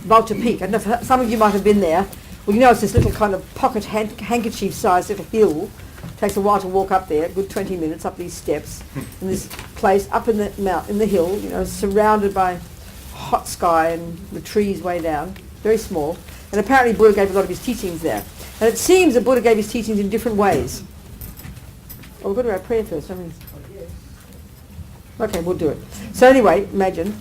Vulture Peak. I don't know if some of you might have been there. Well, you know, it's this little kind of pocket handkerchief-sized little hill. It takes a while to walk up there, a good 20 minutes up these steps. And this place up in the hill, you know, surrounded by hot sky and the trees way down, very small. And apparently Buddha gave a lot of his teachings there. And it seems that Buddha gave his teachings in different ways. Oh, we've got to do our prayer first, haven't we? Okay, we'll do it. So anyway, imagine.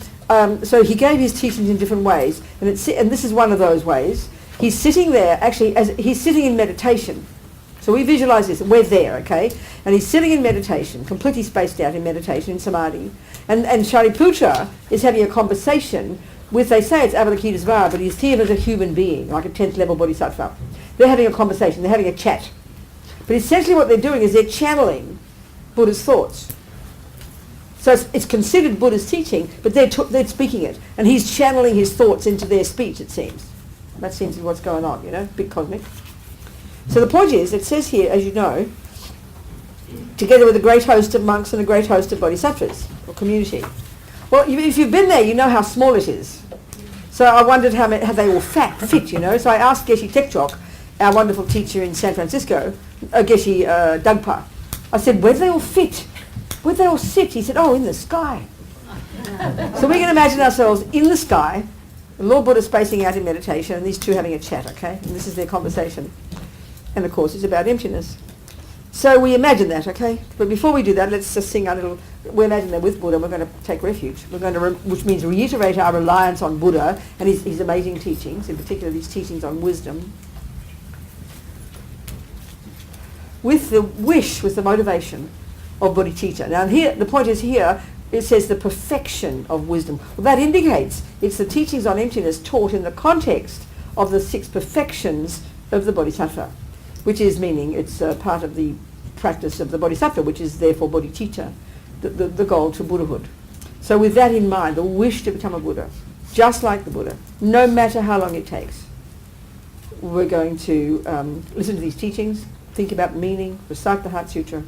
So he gave his teachings in different ways, and this is one of those ways. He's sitting there, actually, as he's sitting in meditation. So we visualize this, we're there, okay? And he's sitting in meditation, completely spaced out in meditation, in samadhi. And Shariputra is having a conversation with, they say it's Avalokitesvara, but he's here as a human being, like a 10th level bodhisattva. They're having a conversation, they're having a chat. But essentially what they're doing is they're channeling Buddha's thoughts. So it's considered Buddha's teaching, but they're speaking it. And he's channeling his thoughts into their speech, it seems. That seems to be what's going on, you know, big cosmic. So the point is, it says here, as you know, together with a great host of monks and a great host of bodhisattvas, or community. Well, if you've been there, you know how small it is. So I wondered how they all fit, you know. So I asked Geshe Tekchok, our wonderful teacher in San Francisco, Geshe Dagpa. I said, where do they all fit? Where do they all sit? He said, oh, in the sky. So we can imagine ourselves in the sky, the Lord Buddha spacing out in meditation, and these two having a chat, okay? And this is their conversation. And of course, it's about emptiness. So we imagine that, okay? But before we do that, let's just sing our little... We imagine that with Buddha, we're going to take refuge. We're going to, which means reiterate our reliance on Buddha and his amazing teachings, in particular these teachings on wisdom. With the wish, with the motivation of bodhicitta. Now here, the point is here, it says the perfection of wisdom. Well, that indicates it's the teachings on emptiness taught in the context of the 6 perfections of the bodhisattva, which is meaning it's part of the practice of the bodhisattva, which is therefore bodhicitta, the goal to Buddhahood. So with that in mind, the wish to become a Buddha, just like the Buddha, no matter how long it takes, we're going to listen to these teachings, think about meaning, recite the Heart Sutra,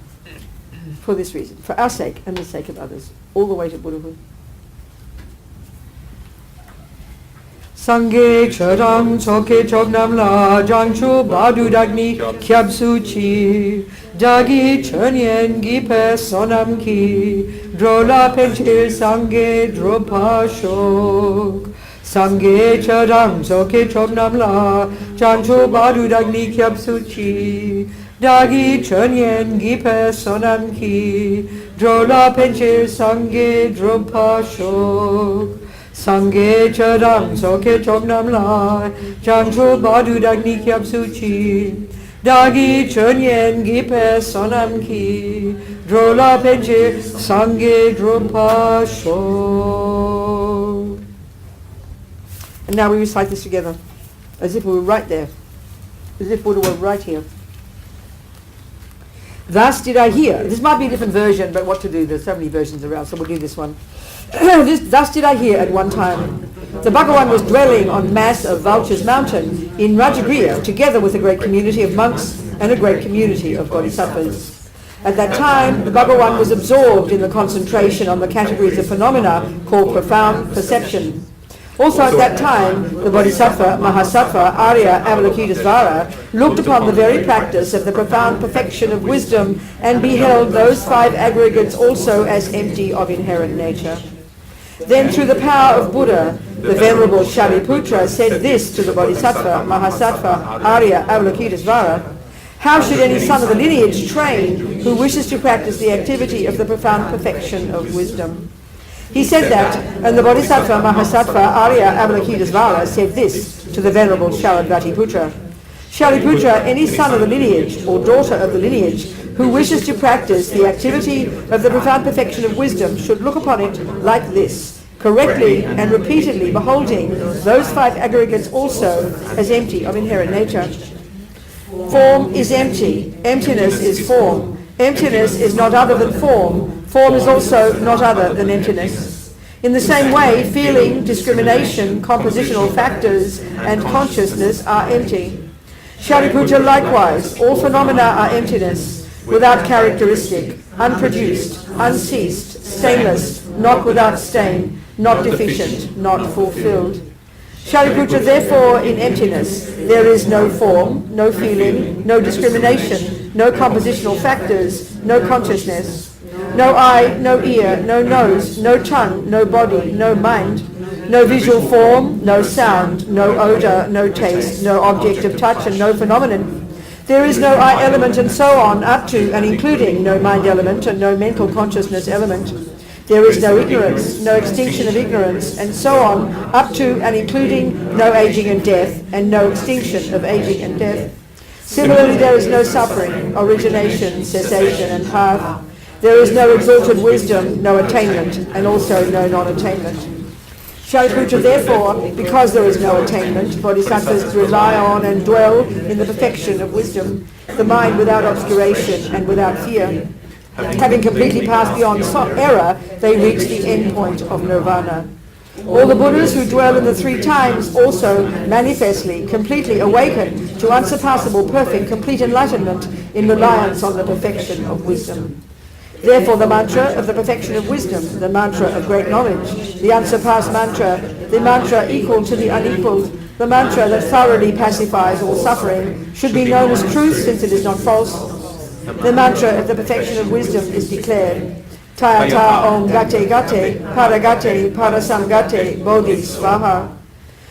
for this reason, for our sake and the sake of others, all the way to Buddhahood. Sangye charang choke chognam la jangchu badu dagni kyabsu chi dagi chernyen gipe sonam ki drola penchir sangye dropa shok Sangye charang choke chognam la jangchu badu dagni kyabsu chi dagi chernyen gipe sonam ki drola penchir sangye dropa shok Sangye charang soke chognam la jangchu badu dagni kyabsu chi dagi chernyen gipe sonam ki drola penche sangye dropa sho. And now we recite this together, as if we were right there, as if Buddha were right here. Thus did I hear. This might be a different version, but what to do? There's so many versions around, so we'll do this one. Thus did I hear at one time. The Bhagavan was dwelling on mass of Vulture's mountain in Rajagriha, together with a great community of monks and a great community of bodhisattvas. At that time, the Bhagavan was absorbed in the concentration on the categories of phenomena called profound perception. Also at that time, the Bodhisattva, Mahasattva, Arya, Avalokitesvara looked upon the very practice of the profound perfection of wisdom and beheld those 5 aggregates also as empty of inherent nature. Then through the power of Buddha, the Venerable Shariputra said this to the Bodhisattva, Mahasattva, Arya, Avalokitesvara: how should any son of the lineage train who wishes to practice the activity of the profound perfection of wisdom? He said that, and the Bodhisattva, Mahasattva, Arya, Avalokitesvara said this to the Venerable Shariputra: Shariputra, any son of the lineage or daughter of the lineage who wishes to practice the activity of the profound perfection of wisdom should look upon it like this, correctly and repeatedly beholding those 5 aggregates also as empty of inherent nature. Form is empty, emptiness is form. Emptiness is not other than form. Form is also not other than emptiness. In the same way, feeling, discrimination, compositional factors, and consciousness are empty. Shariputra likewise, all phenomena are emptiness, without characteristic, unproduced, unceased, stainless, not without stain, not deficient, not fulfilled. Shariputra, therefore, in emptiness, there is no form, no feeling, no discrimination, no compositional factors, no consciousness, no eye, no ear, no nose, no tongue, no body, no mind, no visual form, no sound, no odor, no taste, no object of touch, and no phenomenon. There is no I element, and so on, up to and including no mind element and no mental consciousness element. There is no ignorance, no extinction of ignorance, and so on, up to and including no aging and death, and no extinction of aging and death. Similarly, there is no suffering, origination, cessation, and path. There is no exalted wisdom, no attainment, and also no non-attainment. Shariputra, therefore, because there is no attainment, bodhisattvas rely on and dwell in the perfection of wisdom, the mind without obscuration and without fear. Having completely passed beyond error, they reach the end point of nirvana. All the Buddhas who dwell in the three times also manifestly, completely awaken to unsurpassable, perfect, complete enlightenment in reliance on the perfection of wisdom. Therefore, the mantra of the perfection of wisdom, the mantra of great knowledge, the unsurpassed mantra, the mantra equal to the unequaled, the mantra that thoroughly pacifies all suffering, should be known as truth since it is not false. The mantra of the perfection of wisdom is declared. Tayata om gate gate, paragate, parasamgate, bodhi svaha.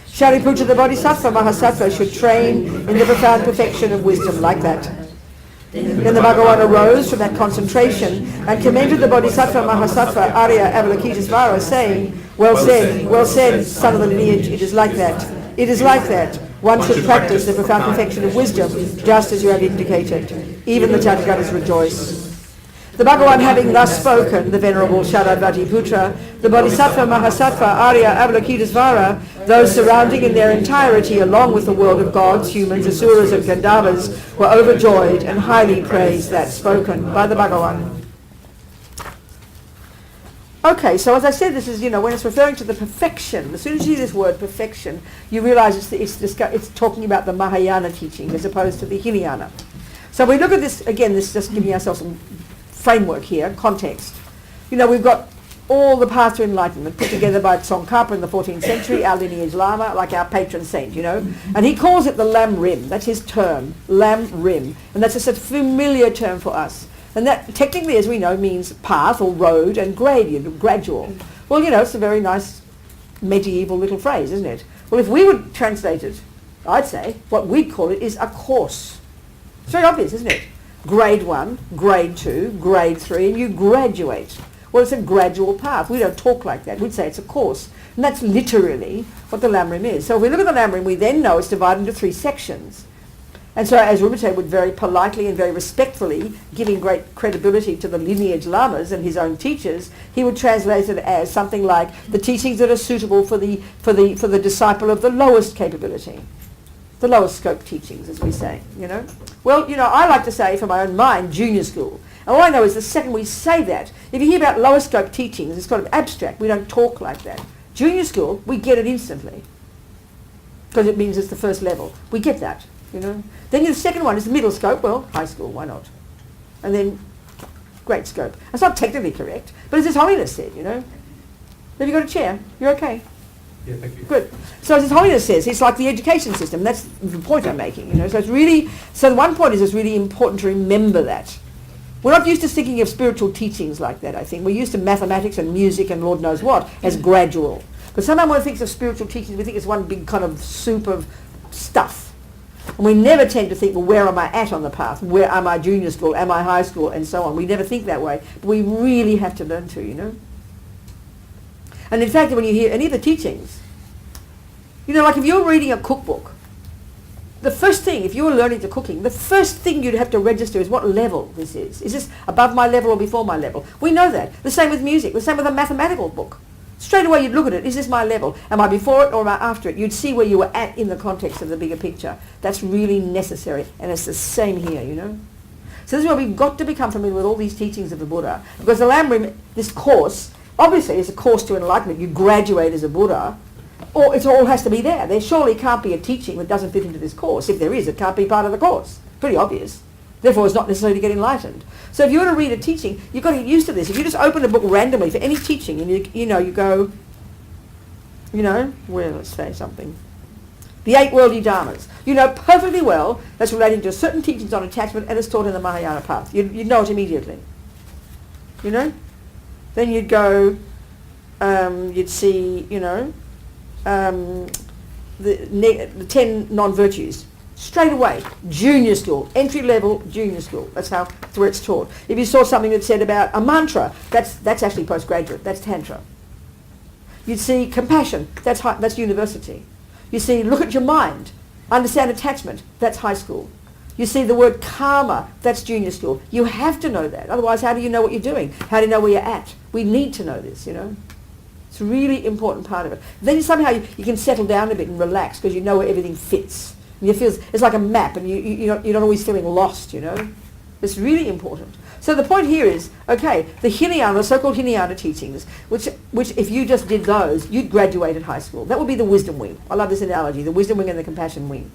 Shariputra, the bodhisattva mahasattva, should train in the profound perfection of wisdom like that. Then the Bhagavan arose from that concentration and commended the Bodhisattva Mahasattva Arya Avalokitesvara, saying, well said, son of the lineage, it is like that. It is like that. One should practice the profound perfection of wisdom, just as you have indicated. Even the Tathagatas rejoice. The Bhagavan having thus spoken, the Venerable Sharadvati Putra, the Bodhisattva Mahasattva Arya Avalokitesvara, those surrounding in their entirety along with the world of gods, humans, asuras and Gandharvas, were overjoyed and highly praised that spoken by the Bhagavan. Okay, so as I said, this is, when it's referring to the perfection, as soon as you see this word perfection, you realize it's talking about the Mahayana teaching as opposed to the Hinayana. So we look at this, again, this is just giving ourselves some framework here, context. We've got all the paths to enlightenment put together by Tsongkhapa in the 14th century, our lineage Lama, like our patron saint, And he calls it the Lam Rim. That's his term, Lam Rim. And that's just a familiar term for us. And that technically, as we know, means path or road and gradient, gradual. Well, it's a very nice medieval little phrase, isn't it? Well, if we would translate it, I'd say what we'd call it is a course. It's very obvious, isn't it? Grade 1, grade 2, grade 3, and you graduate. Well, it's a gradual path. We don't talk like that. We'd say it's a course. And that's literally what the Lam Rim is. So if we look at the Lam Rim, we then know it's divided into 3 sections. And so as Rinpoche would very politely and very respectfully, giving great credibility to the lineage lamas and his own teachers, he would translate it as something like the teachings that are suitable for the disciple of the lowest capability. The lowest scope teachings, as we say, Well, I like to say, for my own mind, junior school. And all I know is the second we say that, if you hear about lower scope teachings, it's kind of abstract. We don't talk like that. Junior school, we get it instantly. Because it means it's the first level. We get that, Then the second one is the middle scope. Well, high school, why not? And then great scope. That's not technically correct, but as His Holiness said, Have you got a chair? You're okay? Yeah, thank you. Good. So as His Holiness says, it's like the education system. That's the point I'm making, So it's really, so the one point is it's really important to remember that. We're not used to thinking of spiritual teachings like that, I think. We're used to mathematics and music and Lord knows what as gradual. But sometimes when we think of spiritual teachings, we think it's one big kind of soup of stuff. And we never tend to think, well, where am I at on the path? Where am I junior school? Am I high school? And so on. We never think that way. But we really have to learn to, And in fact, when you hear any of the teachings, like if you're reading a cookbook, the first thing, if you were learning to cooking, the first thing you'd have to register is what level this is. Is this above my level or before my level? We know that. The same with music. The same with a mathematical book. Straight away you'd look at it. Is this my level? Am I before it or am I after it? You'd see where you were at in the context of the bigger picture. That's really necessary. And it's the same here, So this is why we've got to become familiar with all these teachings of the Buddha. Because the Lam Rim, this course, obviously is a course to enlightenment. You graduate as a Buddha. Or it all has to be there. There surely can't be a teaching that doesn't fit into this course. If there is, it can't be part of the course. Pretty obvious. Therefore, it's not necessary to get enlightened. So if you were to read a teaching, you've got to get used to this. If you just open a book randomly for any teaching and you go, let's say something. The 8 worldly dharmas. You know perfectly well that's relating to certain teachings on attachment, and it's taught in the Mahayana path. You'd know it immediately. Then you'd go, you'd see, the 10 non-virtues. Straight away, junior school, entry level junior school. That's where it's taught. If you saw something that said about a mantra, that's actually postgraduate. That's tantra. You'd see compassion. That's university. You see, look at your mind, understand attachment. That's high school. You see the word karma. That's junior school. You have to know that. Otherwise, how do you know what you're doing? How do you know where you're at? We need to know this. It's a really important part of it. Then somehow you can settle down a bit and relax because you know where everything fits. And it's like a map, and you're not always feeling lost, It's really important. So the point here is, okay, the Hinayana, the so-called Hinayana teachings, which if you just did those, you'd graduate at high school. That would be the wisdom wing. I love this analogy, the wisdom wing and the compassion wing.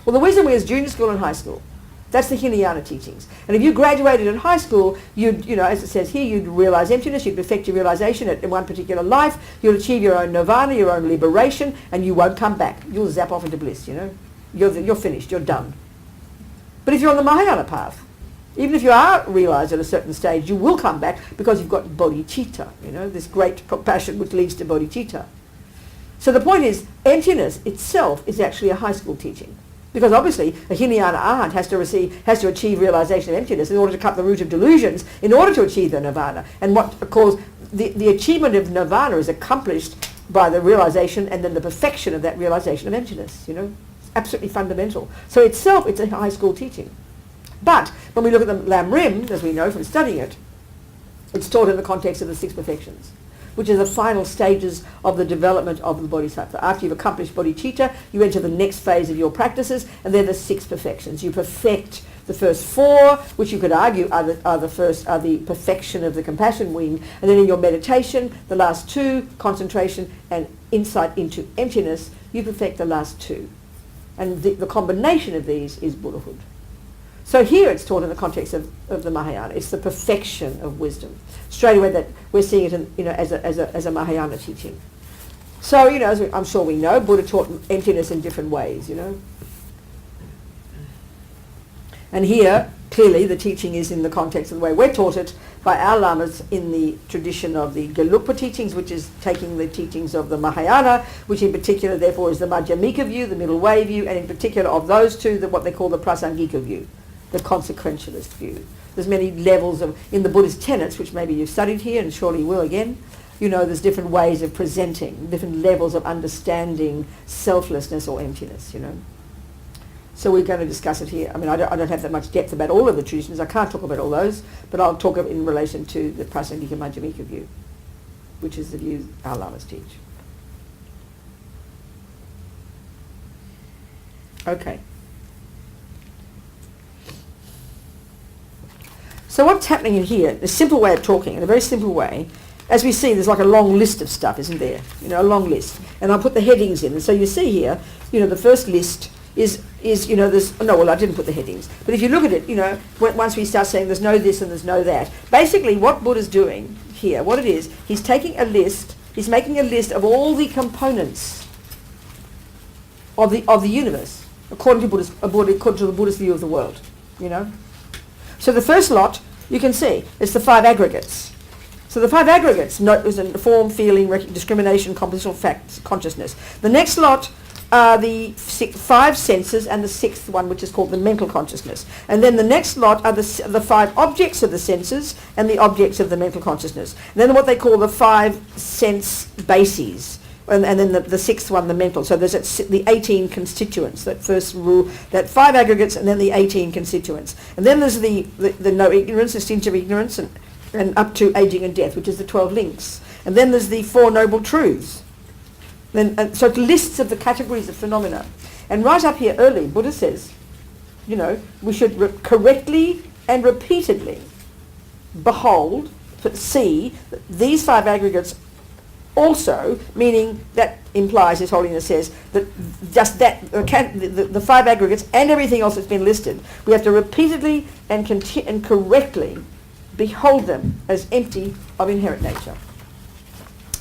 Well, the wisdom wing is junior school and high school. That's the Hinayana teachings. And if you graduated in high school, you'd, as it says here, you'd realize emptiness, you'd perfect your realization in one particular life, you'll achieve your own nirvana, your own liberation, and you won't come back. You'll zap off into bliss, You're finished, you're done. But if you're on the Mahayana path, even if you are realized at a certain stage, you will come back because you've got bodhicitta, this great compassion which leads to bodhicitta. So the point is, emptiness itself is actually a high school teaching. Because obviously a Hinayana arhat has to achieve realization of emptiness in order to cut the root of delusions, in order to achieve the nirvana. And what cause the achievement of nirvana is accomplished by the realization and then the perfection of that realization of emptiness, Absolutely fundamental. So itself, it's a high school teaching. But when we look at the Lam Rim, as we know from studying it, it's taught in the context of the 6 perfections, which are the final stages of the development of the bodhisattva. After you've accomplished bodhicitta, you enter the next phase of your practices, and they're the 6 perfections. You perfect the first 4, which you could argue are the perfection of the compassion wing, and then in your meditation, the last 2, concentration and insight into emptiness, you perfect the last 2. And the combination of these is Buddhahood. So here it's taught in the context of the Mahayana. It's the perfection of wisdom. Straight away that we're seeing it as a Mahayana teaching. So, as I'm sure we know, Buddha taught emptiness in different ways, And here, clearly, the teaching is in the context of the way we're taught it by our lamas in the tradition of the Gelugpa teachings, which is taking the teachings of the Mahayana, which in particular, therefore, is the Madhyamika view, the middle way view, and in particular of those two, what they call the Prasangika view, the consequentialist view. There's many levels in the Buddhist tenets, which maybe you've studied here and surely you will again. There's different ways of presenting, different levels of understanding selflessness or emptiness, So we're going to discuss it here. I mean, I don't have that much depth about all of the traditions. I can't talk about all those, but I'll talk in relation to the Prasangika Madhyamika view, which is the view our lamas teach. Okay. So what's happening in here, a simple way of talking, in a very simple way, as we see, there's like a long list of stuff, isn't there? A long list. And I'll put the headings in. And so you see here, the first list is there's, no, well, I didn't put the headings. But if you look at it, once we start saying there's no this and there's no that, basically what Buddha's doing here, what it is, he's taking a list, he's making a list of all the components of the universe, according to the Buddhist view of the world, So the first lot, you can see, it's the 5 aggregates. So the 5 aggregates, is in form, feeling, discrimination, compositional facts, consciousness. The next lot are the 5 senses and the 6th one, which is called the mental consciousness. And then the next lot are the 5 objects of the senses and the objects of the mental consciousness. And then what they call the 5 sense bases. And then the 6th one, the mental. So there's the 18 constituents, that first rule, that 5 aggregates and then the 18 constituents. And then there's the no ignorance, instinctive ignorance, and up to aging and death, which is the 12 links. And then there's the 4 noble truths. So it lists of the categories of phenomena. And right up here early, Buddha says, we should correctly and repeatedly behold, see these 5 aggregates also, meaning that implies, His Holiness says, that just that, the 5 aggregates and everything else that's been listed, we have to repeatedly and correctly behold them as empty of inherent nature.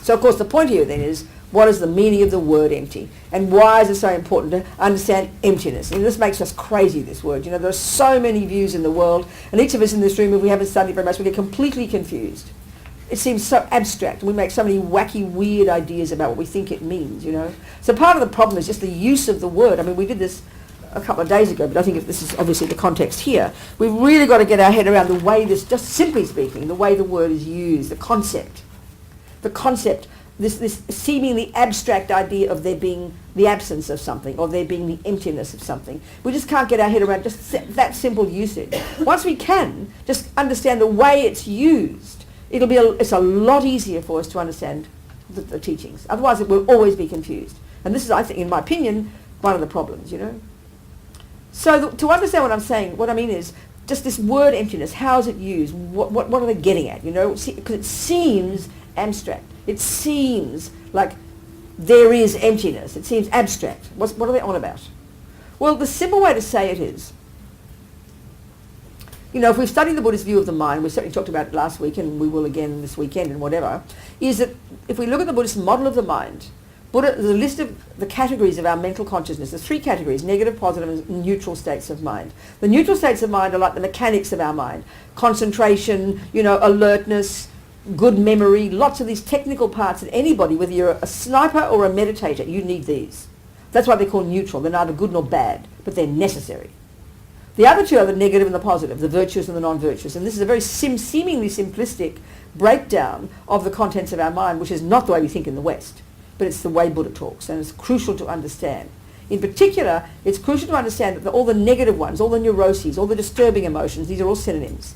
So of course the point here then is, what is the meaning of the word empty, and why is it so important to understand emptiness. And this makes us crazy, this word. There are so many views in the world, and each of us in this room, if we haven't studied very much, we get completely confused. It seems so abstract, and we make so many wacky, weird ideas about what we think it means, So part of the problem is just the use of the word. I mean, we did this a couple of days ago, but I think if this is obviously the context here, we've really got to get our head around the way this, just simply speaking, the way the word is used, the concept, this seemingly abstract idea of there being the absence of something or there being the emptiness of something. We just can't get our head around just that simple usage. Once we can just understand the way it's used, it's a lot easier for us to understand the teachings. Otherwise it will always be confused. And this is, I think, in my opinion, one of the problems, So to understand what I'm saying, what I mean is just this word emptiness, how is it used? What are they getting at, Because it seems abstract. It seems like there is emptiness. It seems abstract. What are they on about? Well, the simple way to say it is, if we've studied the Buddhist view of the mind, we certainly talked about it last week and we will again this weekend and whatever, is that if we look at the Buddhist model of the mind, there's a list of the categories of our mental consciousness. There's 3 categories: negative, positive, and neutral states of mind. The neutral states of mind are like the mechanics of our mind. Concentration, alertness, good memory, lots of these technical parts that anybody, whether you're a sniper or a meditator, you need these. That's why they're called neutral. They're neither good nor bad, but they're necessary. The other 2 are the negative and the positive, the virtuous and the non-virtuous. And this is a very seemingly simplistic breakdown of the contents of our mind, which is not the way we think in the West, but it's the way Buddha talks, and it's crucial to understand. In particular, it's crucial to understand that all the negative ones, all the neuroses, all the disturbing emotions, these are all synonyms.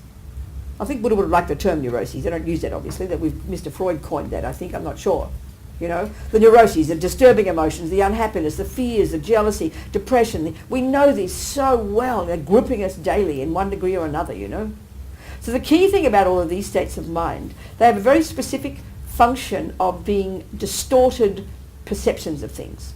I think Buddha would have liked the term neuroses. They don't use that, obviously. Mr. Freud coined that, I think. I'm not sure. The neuroses, the disturbing emotions, the unhappiness, the fears, the jealousy, depression. We know these so well. They're gripping us daily in one degree or another, So the key thing about all of these states of mind, they have a very specific function of being distorted perceptions of things.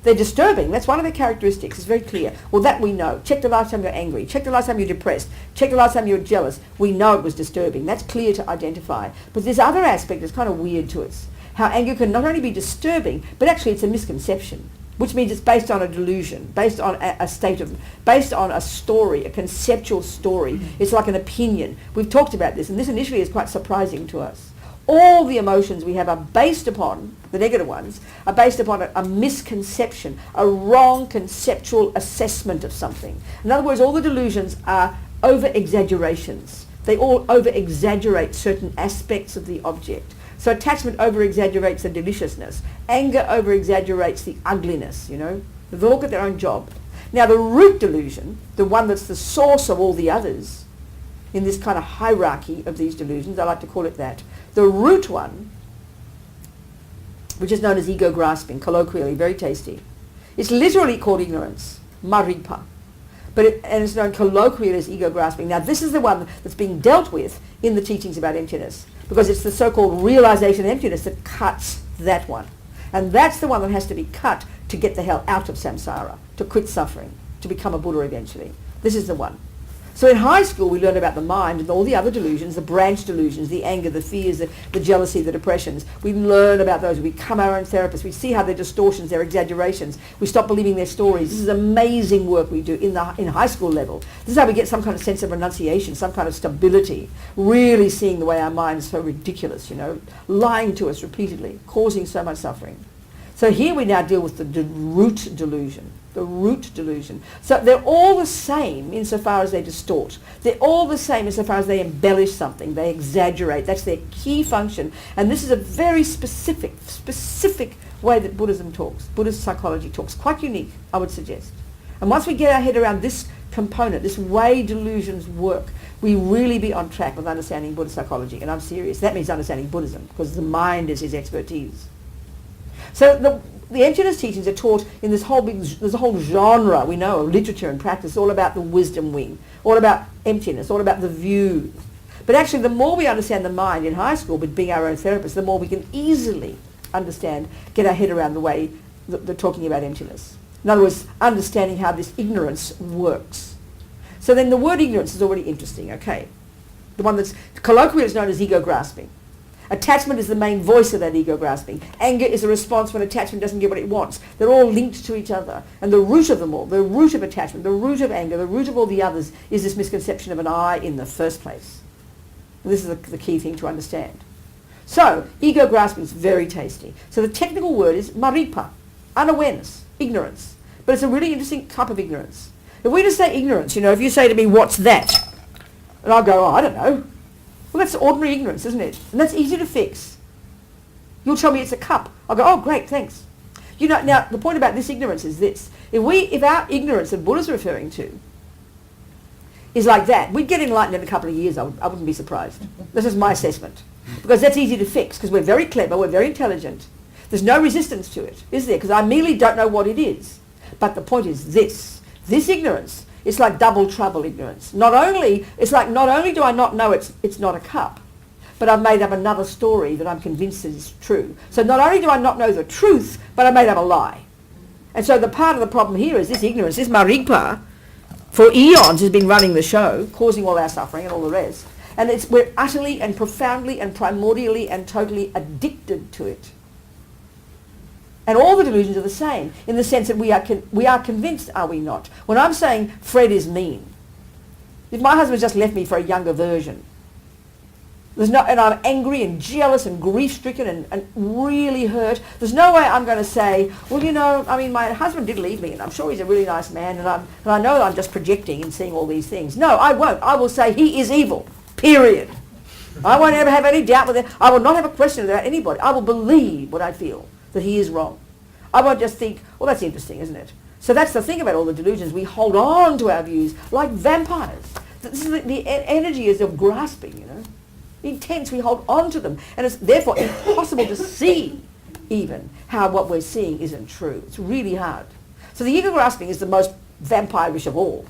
They're disturbing. That's one of their characteristics. It's very clear. Well, that we know. Check the last time you're angry. Check the last time you're depressed. Check the last time you're jealous. We know it was disturbing. That's clear to identify. But this other aspect is kind of weird to us. How anger can not only be disturbing, but actually it's a misconception, which means it's based on a delusion, based on based on a story, a conceptual story. It's like an opinion. We've talked about this, and this initially is quite surprising to us. All the emotions we have are based upon, the negative ones, are based upon a misconception, a wrong conceptual assessment of something. In other words, all the delusions are over-exaggerations. They all over-exaggerate certain aspects of the object. So attachment over-exaggerates the deliciousness. Anger over-exaggerates the ugliness, They all get their own job. Now the root delusion, the one that's the source of all the others, in this kind of hierarchy of these delusions, I like to call it that, the root one, which is known as ego grasping, colloquially, very tasty. It's literally called ignorance, maripa, and it's known colloquially as ego grasping. Now this is the one that's being dealt with in the teachings about emptiness, because it's the so-called realization of emptiness that cuts that one. And that's the one that has to be cut to get the hell out of samsara, to quit suffering, to become a Buddha eventually. This is the one. So in high school, we learn about the mind and all the other delusions, the branch delusions, the anger, the fears, the jealousy, the depressions. We learn about those. We become our own therapists. We see how they're distortions, they're exaggerations. We stop believing their stories. This is amazing work we do in high school level. This is how we get some kind of sense of renunciation, some kind of stability, really seeing the way our mind is so ridiculous, lying to us repeatedly, causing so much suffering. So here we now deal with the root delusion. The root delusion. So they're all the same insofar as they distort. They're all the same insofar as they embellish something. They exaggerate. That's their key function. And this is a very specific way that Buddhism talks. Buddhist psychology talks. Quite unique, I would suggest. And once we get our head around this component, this way delusions work, we really be on track with understanding Buddhist psychology. And I'm serious. That means understanding Buddhism, because the mind is his expertise. So the emptiness teachings are taught in there's a whole genre, we know, of literature and practice, all about the wisdom wing, all about emptiness, all about the view. But actually, the more we understand the mind in high school, but being our own therapists, the more we can easily understand, get our head around the way that they're talking about emptiness. In other words, understanding how this ignorance works. So then the word ignorance is already interesting, okay? The one that's colloquially is known as ego grasping. Attachment is the main voice of that ego grasping. Anger is a response when attachment doesn't get what it wants. They're all linked to each other. And the root of them all, the root of attachment, the root of anger, the root of all the others is this misconception of an I in the first place. And this is the key thing to understand. So, ego grasping is very tasty. So the technical word is maripa, unawareness, ignorance. But it's a really interesting type of ignorance. If we just say ignorance, if you say to me, what's that? And I'll go, oh, I don't know. Well, that's ordinary ignorance, isn't it? And that's easy to fix. You'll tell me it's a cup. I'll go, oh, great, thanks. Now, the point about this ignorance is this. If our ignorance that Buddha's referring to is like that, we'd get enlightened in a couple of years, I wouldn't be surprised. This is my assessment. Because that's easy to fix, because we're very clever, we're very intelligent. There's no resistance to it, is there? Because I merely don't know what it is. But the point is this ignorance, it's like double trouble ignorance. Not only do I not know it's not a cup, but I've made up another story that I'm convinced is true. So not only do I not know the truth, but I made up a lie. And so the part of the problem here is this ignorance, this marigpa, for eons has been running the show, causing all our suffering and all the rest. And we're utterly and profoundly and primordially and totally addicted to it. And all the delusions are the same, in the sense that we are convinced, are we not? When I'm saying Fred is mean, if my husband's just left me for a younger version, and I'm angry and jealous and grief-stricken and really hurt, there's no way I'm going to say, well, my husband did leave me and I'm sure he's a really nice man and I know that I'm just projecting and seeing all these things. No, I won't. I will say he is evil, period. I won't ever have any doubt with it. I will not have a question about anybody. I will believe what I feel, that he is wrong. I won't just think, well, that's interesting, isn't it? So that's the thing about all the delusions. We hold on to our views like vampires. This is the energy is of grasping, Intense, we hold on to them. And it's therefore impossible to see even how what we're seeing isn't true. It's really hard. So the ego grasping is the most vampirish of all.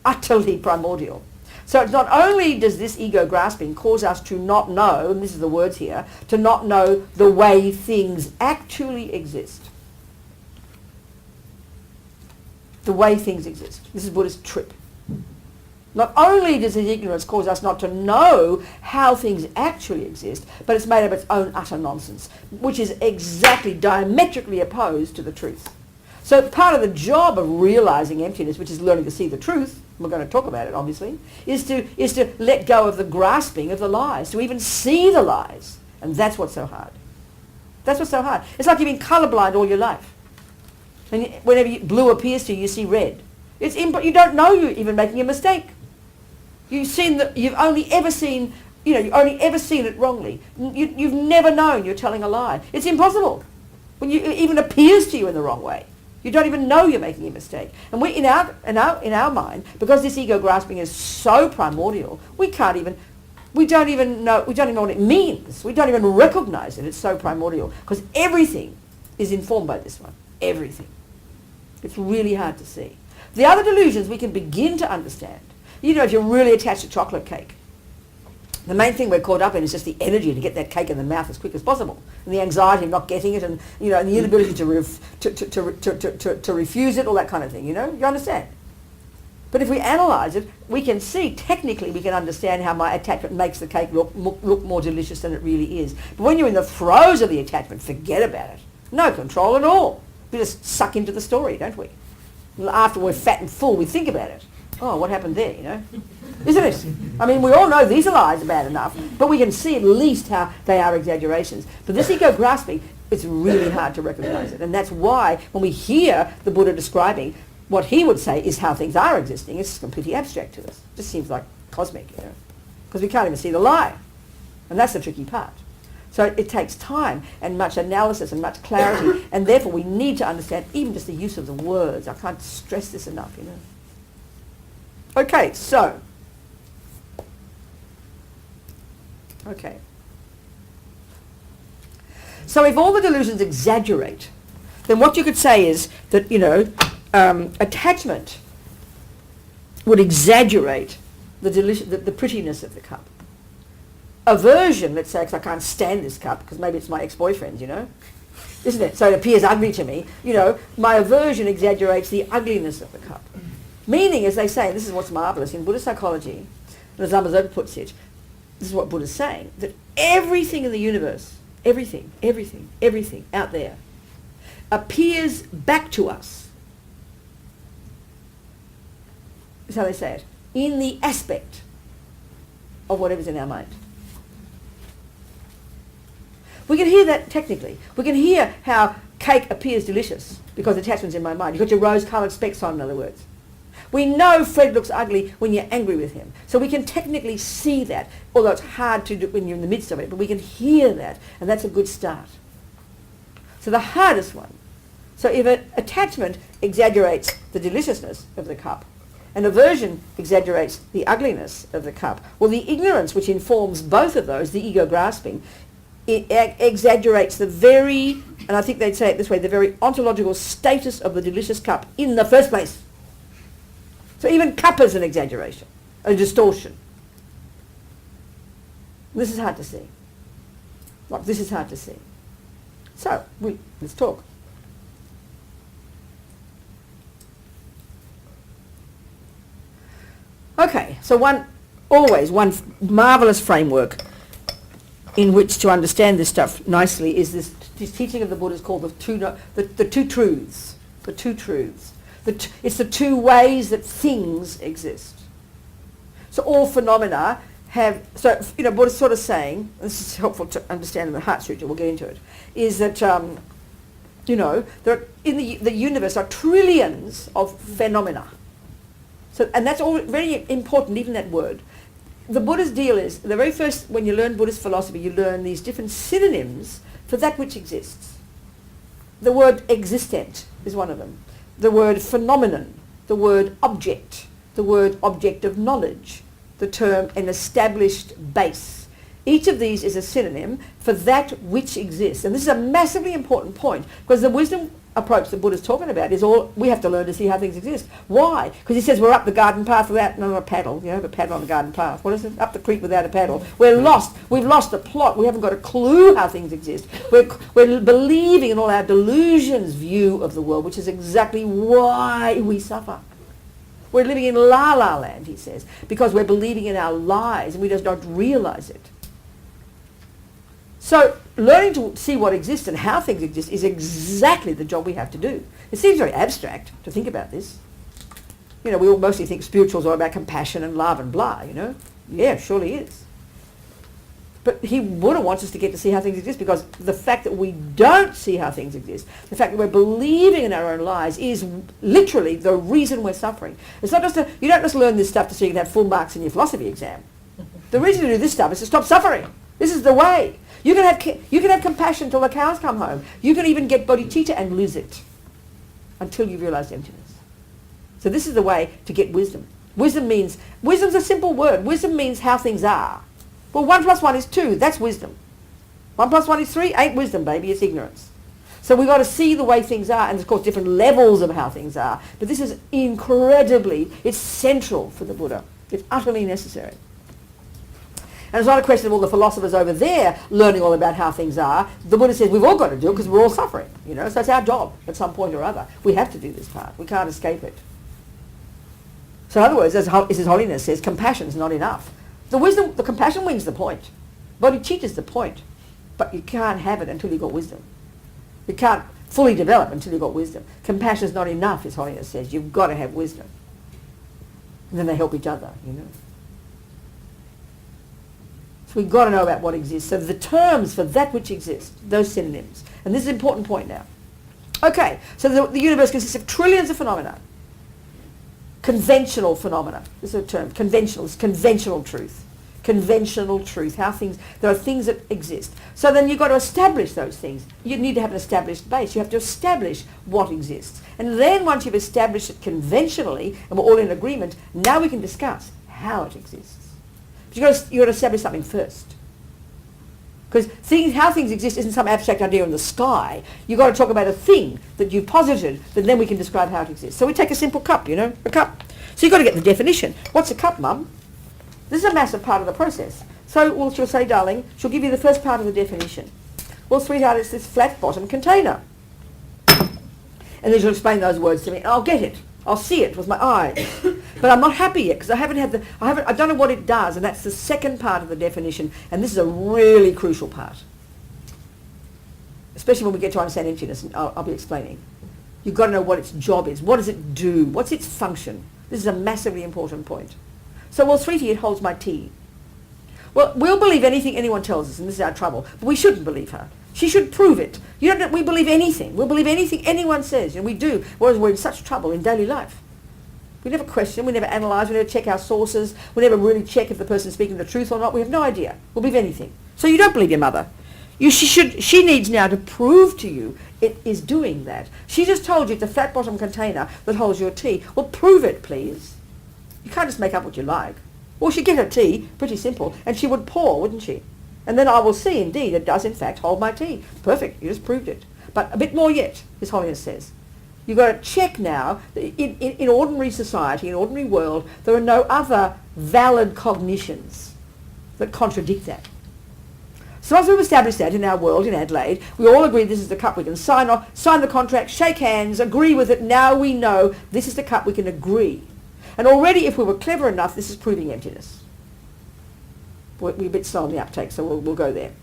Utterly primordial. So it's not only does this ego grasping cause us to not know, and this is the words here, to not know the way things actually exist. The way things exist. This is Buddha's trip. Not only does his ignorance cause us not to know how things actually exist, but it's made of its own utter nonsense, which is exactly diametrically opposed to the truth. So part of the job of realizing emptiness, which is learning to see the truth, we're going to talk about it obviously, is to let go of the grasping of the lies, to even see the lies. And that's what's so hard. That's what's so hard. It's like you've been colorblind all your life. And whenever blue appears to you, you see red. You don't know you're even making a mistake. You've only ever seen it wrongly. You've never known you're telling a lie. It's impossible. When it even appears to you in the wrong way. You don't even know you're making a mistake. And we, in our mind, because this ego grasping is so primordial, we don't even know what it means. We don't even recognize it. It's so primordial. Because everything is informed by this one. Everything. It's really hard to see. The other delusions we can begin to understand. If you're really attached to chocolate cake, the main thing we're caught up in is just the energy to get that cake in the mouth as quick as possible, and the anxiety of not getting it, and and the inability to refuse it, all that kind of thing. You understand. But if we analyse it, we can see technically we can understand how my attachment makes the cake look more delicious than it really is. But when you're in the throes of the attachment, forget about it. No control at all. We just suck into the story, don't we? After we're fat and full, we think about it. Oh, what happened there, Isn't it? I mean, we all know these lies are bad enough, but we can see at least how they are exaggerations. But this ego grasping, it's really hard to recognize it. And that's why when we hear the Buddha describing what he would say is how things are existing, it's completely abstract to us. It just seems like cosmic, because we can't even see the lie. And that's the tricky part. So it takes time and much analysis and much clarity, and therefore we need to understand even just the use of the words. I can't stress this enough, Okay, so. Okay. So if all the delusions exaggerate, then what you could say is that, attachment would exaggerate the prettiness of the cup. Aversion, let's say, because I can't stand this cup, because maybe it's my ex-boyfriend, isn't it? So it appears ugly to me. My aversion exaggerates the ugliness of the cup. Meaning, as they say, this is what's marvellous, in Buddhist psychology, and as Amazon puts it, this is what Buddha's saying, that everything in the universe, everything out there appears back to us. That's how they say it. In the aspect of whatever's in our mind. We can hear that technically. We can hear how cake appears delicious because attachment's in my mind. You've got your rose-coloured specs on, in other words. We know Fred looks ugly when you're angry with him. So we can technically see that, although it's hard to do when you're in the midst of it, but we can hear that, and that's a good start. So the hardest one. So if an attachment exaggerates the deliciousness of the cup, and aversion exaggerates the ugliness of the cup, well, the ignorance which informs both of those, the ego grasping, it exaggerates the very, and I think they'd say it this way, the very ontological status of the delicious cup in the first place. So even cup is an exaggeration, a distortion. This is hard to see. Like, this is hard to see. So, let's talk. Okay, so one marvellous framework in which to understand this stuff nicely is this teaching of the Buddha is called the two truths. The two truths. It's the two ways that things exist. So all phenomena have, so, Buddha's sort of saying, this is helpful to understand in the Heart Sutra, we'll get into it, is that, there are, in the universe are trillions of phenomena. So, and that's all very important, even that word. The Buddha's deal is, the very first, when you learn Buddhist philosophy, you learn these different synonyms for that which exists. The word existent is one of them. The word phenomenon, the word object of knowledge, the term an established base. Each of these is a synonym for that which exists. And this is a massively important point, because the wisdom approach that Buddha's talking about is all we have to learn to see how things exist. Why? Because he says we're up the garden path without a paddle. You have a paddle on the garden path. What is it? Up the creek without a paddle. We're lost. We've lost the plot. We haven't got a clue how things exist. We're believing in all our delusions view of the world, which is exactly why we suffer. We're living in la-la land, he says, because we're believing in our lies and we just don't realize it. So learning to see what exists and how things exist is exactly the job we have to do. It seems very abstract to think about this. We all mostly think spiritual is all about compassion and love and blah, Yeah, it surely is. But Buddha wants us to get to see how things exist, because the fact that we don't see how things exist, the fact that we're believing in our own lies is literally the reason we're suffering. It's not just you don't just learn this stuff so you can have full marks in your philosophy exam. The reason to do this stuff is to stop suffering. This is the way. You can have compassion till the cows come home. You can even get bodhicitta and lose it until you realize emptiness. So this is the way to get wisdom. Wisdom's a simple word. Wisdom means how things are. Well, 1 + 1 is 2. That's wisdom. 1 + 1 is 3. Ain't wisdom, baby. It's ignorance. So we've got to see the way things are, and of course different levels of how things are. But this is it's central for the Buddha. It's utterly necessary. And it's not a question of all the philosophers over there learning all about how things are. The Buddha says we've all got to do it because we're all suffering. So it's our job at some point or other. We have to do this part. We can't escape it. So in other words, as His Holiness says, compassion is not enough. The compassion wins the point. Bodhicitta is the point. But you can't have it until you've got wisdom. You can't fully develop until you've got wisdom. Compassion is not enough, His Holiness says. You've got to have wisdom. And then they help each other, So we've got to know about what exists. So the terms for that which exists, those synonyms. And this is an important point now. Okay, so the universe consists of trillions of phenomena. Conventional phenomena. This is a term. Conventional. It's conventional truth. Conventional truth. There are things that exist. So then you've got to establish those things. You need to have an established base. You have to establish what exists. And then once you've established it conventionally, and we're all in agreement, now we can discuss how it exists. But you've got to establish something first. Because how things exist isn't some abstract idea in the sky. You've got to talk about a thing that you've posited, but then we can describe how it exists. So we take a simple cup, a cup. So you've got to get the definition. What's a cup, Mum? This is a massive part of the process. So she'll say, darling, she'll give you the first part of the definition. Well, sweetheart, it's this flat-bottom container. And then she'll explain those words to me, and I'll get it. I'll see it with my eyes. But I'm not happy yet because I don't know what it does, and that's the second part of the definition, and this is a really crucial part. Especially when we get to understand emptiness, and I'll be explaining. You've got to know what its job is. What does it do? What's its function? This is a massively important point. So, well, Sweetie, it holds my tea. Well, we'll believe anything anyone tells us, and this is our trouble. But we shouldn't believe her. She should prove it. We believe anything. We'll believe anything anyone says, and we do, whereas we're in such trouble in daily life. We never question, we never analyse, we never check our sources, we never really check if the person's speaking the truth or not. We have no idea. We'll believe anything. So you don't believe your mother. She needs now to prove to you it is doing that. She just told you it's a flat bottom container that holds your tea. Well, prove it, please. You can't just make up what you like. Well, she'd get her tea, pretty simple, and she would pour, wouldn't she? And then I will see, indeed, it does in fact hold my tea. Perfect, you just proved it. But a bit more yet, His Holiness says. You've got to check now, in ordinary society, in ordinary world, there are no other valid cognitions that contradict that. So as we've established that in our world, in Adelaide, we all agree this is the cup we can sign the contract, shake hands, agree with it. Now we know this is the cup we can agree. And already, if we were clever enough, this is proving emptiness. We're a bit slow on the uptake, so we'll go there.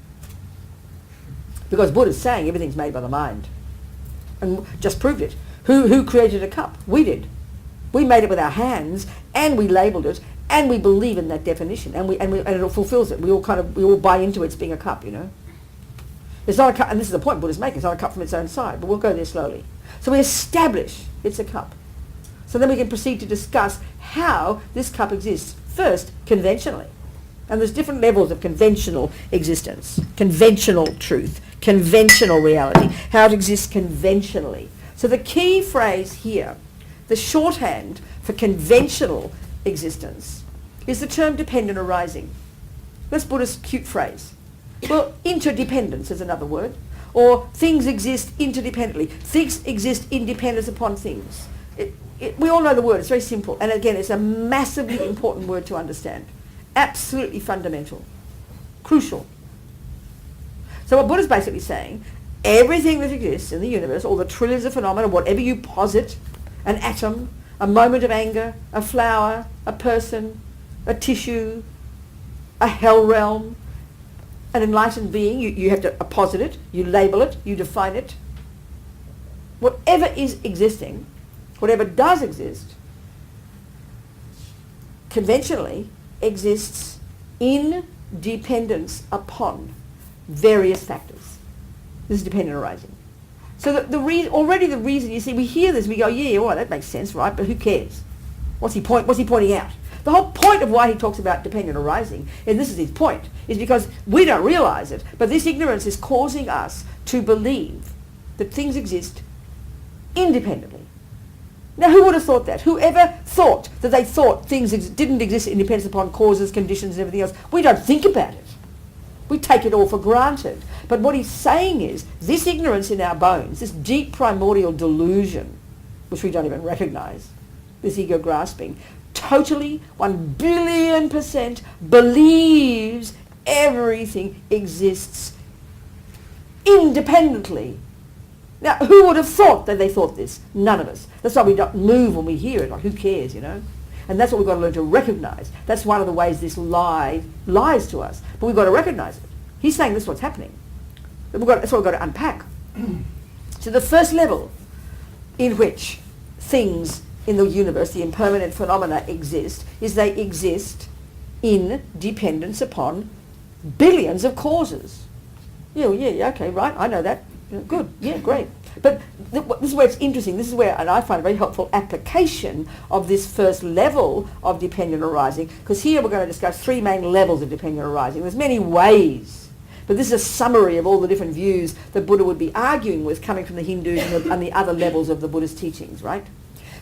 Because Buddha's saying everything's made by the mind. And just proved it. Who created a cup? We did. We made it with our hands, and we labelled it, and we believe in that definition, and it fulfills it. We all buy into it being a cup, you know. It's not a cup, and this is the point Buddha's making. It's not a cup from its own side, but we'll go there slowly. So we establish it's a cup. So then we can proceed to discuss how this cup exists. First, conventionally. And there's different levels of conventional existence, conventional truth, conventional reality, how it exists conventionally. So the key phrase here, the shorthand for conventional existence, is the term dependent arising. That's Buddha's cute phrase. Well, interdependence is another word. Or things exist interdependently. Things exist in dependence upon things. We all know the word. It's very simple. And again, it's a massively important word to understand. Absolutely fundamental. Crucial. So what Buddha's basically saying, everything that exists in the universe, all the trillions of phenomena, whatever you posit, an atom, a moment of anger, a flower, a person, a tissue, a hell realm, an enlightened being, you have to posit it, you label it, you define it. Whatever is existing, whatever does exist, conventionally exists in dependence upon various factors. This is dependent arising. So the reason, you see, we hear this, we go, yeah, well, that makes sense, right? But who cares? What's he pointing out? The whole point of why he talks about dependent arising, and this is his point, is because we don't realize it, but this ignorance is causing us to believe that things exist independently. Now, who would have thought that? Whoever thought that they thought things didn't exist in dependence upon causes, conditions, and everything else? We don't think about it. We take it all for granted. But what he's saying is, this ignorance in our bones, this deep primordial delusion, which we don't even recognize, this ego grasping, totally 1,000,000,000% believes everything exists independently. Now, who would have thought that they thought this? None of us. That's why we don't move when we hear it. Like, who cares, you know? And that's what we've got to learn to recognize. That's one of the ways this lie lies to us. But we've got to recognize it. He's saying this is what's happening. That's what we've got to unpack. So the first level in which things in the universe, the impermanent phenomena exist, is they exist in dependence upon billions of causes. Yeah, okay, right, I know that. Good, yeah, great. But this is where it's interesting. This is where, and I find a very helpful application of this first level of dependent arising, because here we're going to discuss three main levels of dependent arising. There's many ways, but this is a summary of all the different views that Buddha would be arguing with coming from the Hindus and the other levels of the Buddhist teachings, right?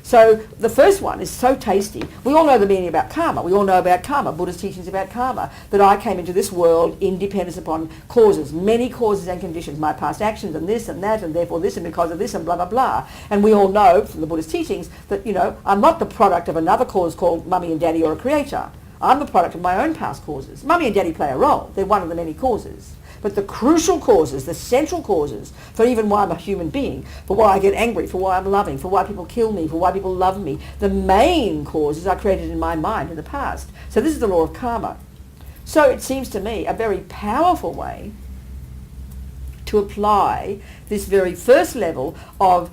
So the first one is so tasty. We all know the meaning about karma. We all know about karma, Buddha's teachings about karma, that I came into this world in dependence upon causes, many causes and conditions, my past actions and this and that and therefore this and because of this and blah, blah, blah. And we all know from the Buddhist teachings that, you know, I'm not the product of another cause called mummy and daddy or a creator. I'm the product of my own past causes. Mummy and daddy play a role. They're one of the many causes. But the crucial causes, the central causes for even why I'm a human being, for why I get angry, for why I'm loving, for why people kill me, for why people love me, the main causes are created in my mind in the past. So this is the law of karma. So it seems to me a very powerful way to apply this very first level of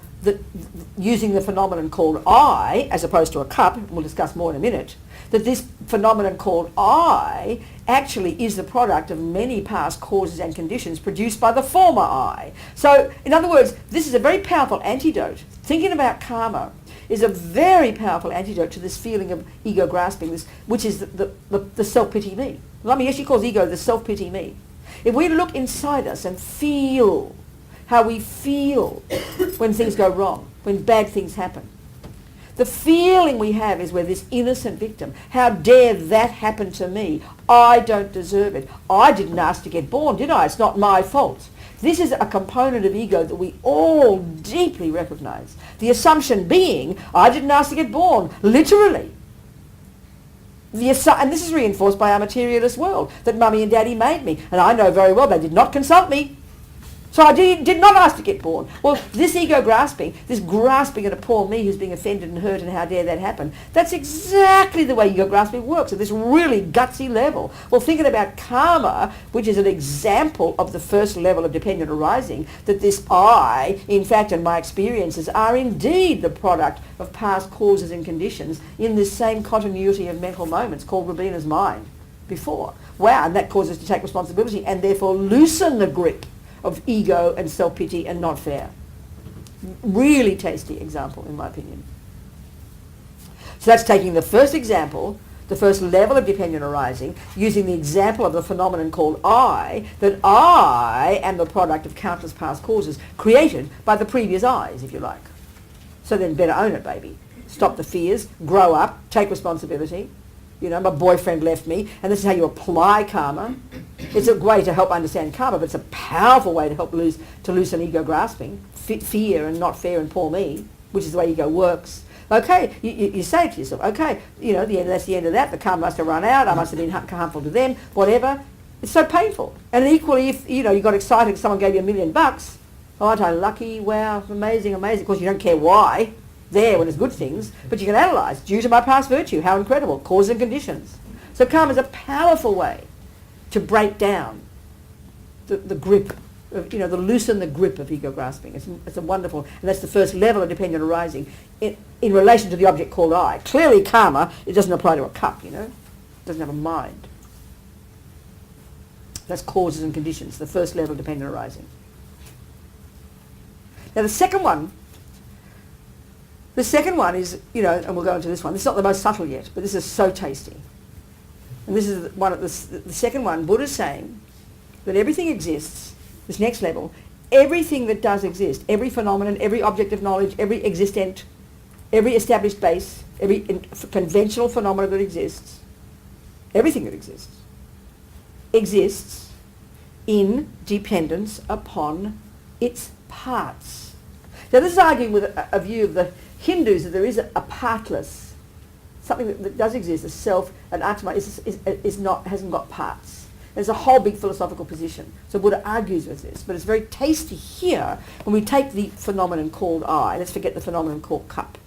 using the phenomenon called I, as opposed to a cup, we'll discuss more in a minute, that this phenomenon called I actually is the product of many past causes and conditions produced by the former I. So, in other words, this is a very powerful antidote. Thinking about karma is a very powerful antidote to this feeling of ego grasping, which is the self-pity me. Lama actually calls ego the self-pity me. If we look inside us and feel how we feel when things go wrong, when bad things happen, the feeling we have is we're this innocent victim. How dare that happen to me? I don't deserve it. I didn't ask to get born, did I? It's not my fault. This is a component of ego that we all deeply recognize. The assumption being, I didn't ask to get born, literally. And this is reinforced by our materialist world, that mummy and daddy made me. And I know very well they did not consult me. So I did not ask to get born. Well, this ego grasping, this grasping at a poor me who's being offended and hurt and how dare that happen, that's exactly the way ego grasping works at this really gutsy level. Well, thinking about karma, which is an example of the first level of dependent arising, that this I, in fact, and my experiences are indeed the product of past causes and conditions in this same continuity of mental moments called Robina's mind before. Wow, and that causes us to take responsibility and therefore loosen the grip of ego and self-pity and not fair. Really tasty example, in my opinion. So that's taking the first example, the first level of dependent arising, using the example of the phenomenon called I, that I am the product of countless past causes created by the previous I's, if you like. So then better own it, baby. Stop the fears, grow up, take responsibility. You know, my boyfriend left me, and this is how you apply karma. It's a way to help understand karma, but it's a powerful way to help loosen ego grasping, fear and not fair and poor me, which is the way ego works. Okay, you say to yourself, okay, you know, that's the end of that. The karma must have run out. I must have been harmful to them. Whatever. It's so painful. And equally, if you got excited if someone gave you $1 million, oh, aren't I lucky? Wow, amazing, amazing. Of course, you don't care why. There when it's good things, but you can analyse, due to my past virtue, how incredible, causes and conditions. So karma is a powerful way to break down the grip, of, to loosen the grip of ego grasping. It's a wonderful, and that's the first level of dependent arising in relation to the object called I. Clearly karma, it doesn't apply to a cup, it doesn't have a mind. That's causes and conditions, the first level of dependent arising. Now the second one is, and we'll go into this one. This is not the most subtle yet, but this is so tasty. And this is one of the second one. Buddha's saying that everything exists, this next level, everything that does exist, every phenomenon, every object of knowledge, every existent, every established base, every conventional phenomenon that exists, everything that exists in dependence upon its parts. Now this is arguing with a view of the Hindus that there is a partless, something that does exist, a self, an atma, hasn't got parts. There's a whole big philosophical position. So Buddha argues with this, but it's very tasty here when we take the phenomenon called I. Let's forget the phenomenon called cup.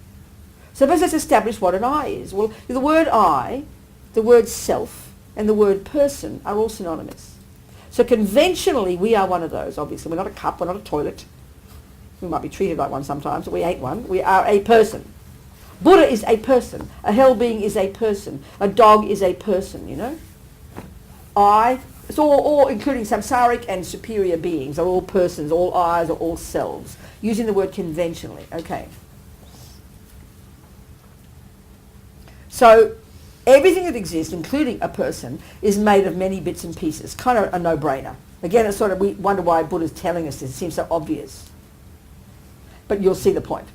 So first let's establish what an I is. Well, the word I, the word self, and the word person are all synonymous. So conventionally we are one of those, obviously. We're not a cup, we're not a toilet. We might be treated like one sometimes, but we ain't one. We are a person. Buddha is a person. A hell being is a person. A dog is a person, it's all including samsaric and superior beings, are all persons, all I's, are all selves. Using the word conventionally. Okay. So everything that exists, including a person, is made of many bits and pieces. Kind of a no-brainer. Again, it's sort of, we wonder why Buddha's telling us this. It seems so obvious. But you'll see the point.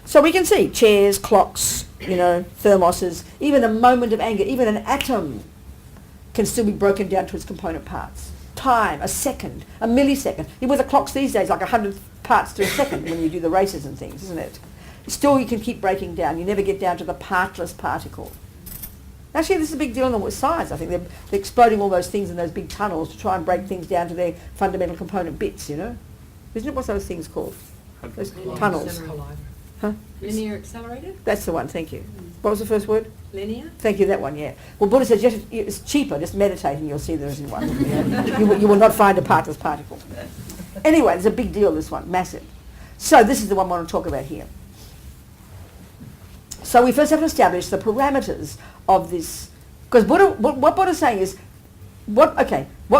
So we can see chairs, clocks, thermoses, even a moment of anger, even an atom can still be broken down to its component parts. Time, a second, a millisecond. With the clocks these days, like 100 parts to a second when you do the races and things, isn't it? Still you can keep breaking down. You never get down to the partless particle. Actually, this is a big deal in the science. I think they're exploding all those things in those big tunnels to try and break things down to their fundamental component bits, you know? Isn't it? What's those things called? Those tunnels. Huh? Linear accelerator? That's the one, thank you. What was the first word? Linear? Thank you, that one, yeah. Well, Buddha says just, it's cheaper, just meditate and you'll see there isn't one. You will not find a partless particle. Anyway, there's a big deal, this one, massive. So this is the one I want to talk about here. So we first have to establish the parameters of this, because what Buddha's saying is, what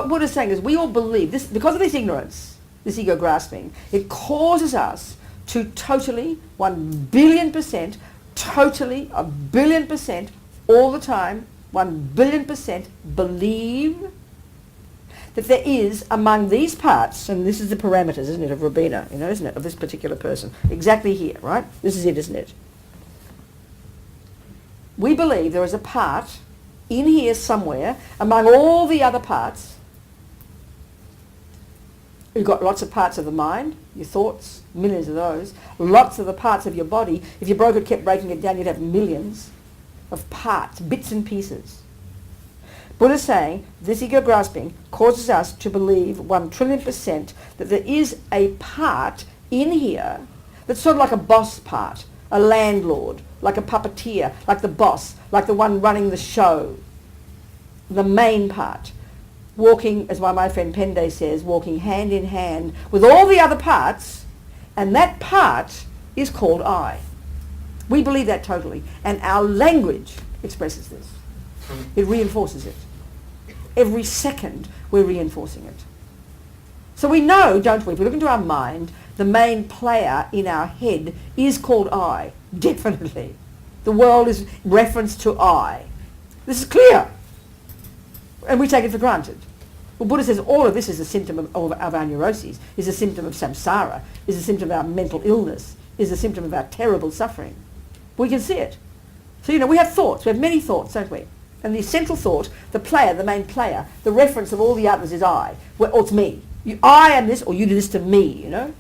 Buddha's saying is we all believe, this because of this ignorance, this ego grasping, it causes us to totally, 1 billion%, totally, 1 billion%, all the time, 1 billion% believe that there is among these parts, and this is the parameters, isn't it, of Robina, you know, isn't it, of this particular person, exactly here, right? This is it, isn't it? We believe there is a part in here somewhere among all the other parts. You've got lots of parts of the mind, your thoughts, millions of those, lots of the parts of your body. If you kept breaking it down, you'd have millions of parts, bits and pieces. Buddha's saying this ego grasping causes us to believe 1 trillion% that there is a part in here that's sort of like a boss part, a landlord, like a puppeteer, like the boss, like the one running the show, the main part, walking, as my friend Pende says, walking hand in hand with all the other parts, and that part is called I. We believe that totally, and our language expresses this. It reinforces it. Every second we're reinforcing it. So we know, don't we, if we look into our mind, the main player in our head is called I, definitely. The world is referenced to I. This is clear. And we take it for granted. Well, Buddha says all of this is a symptom of our neuroses, is a symptom of samsara, is a symptom of our mental illness, is a symptom of our terrible suffering. We can see it. So, you know, we have thoughts. We have many thoughts, don't we? And the central thought, the player, the main player, the reference of all the others is I. Or it's me. I am this, or you do this to me, you know?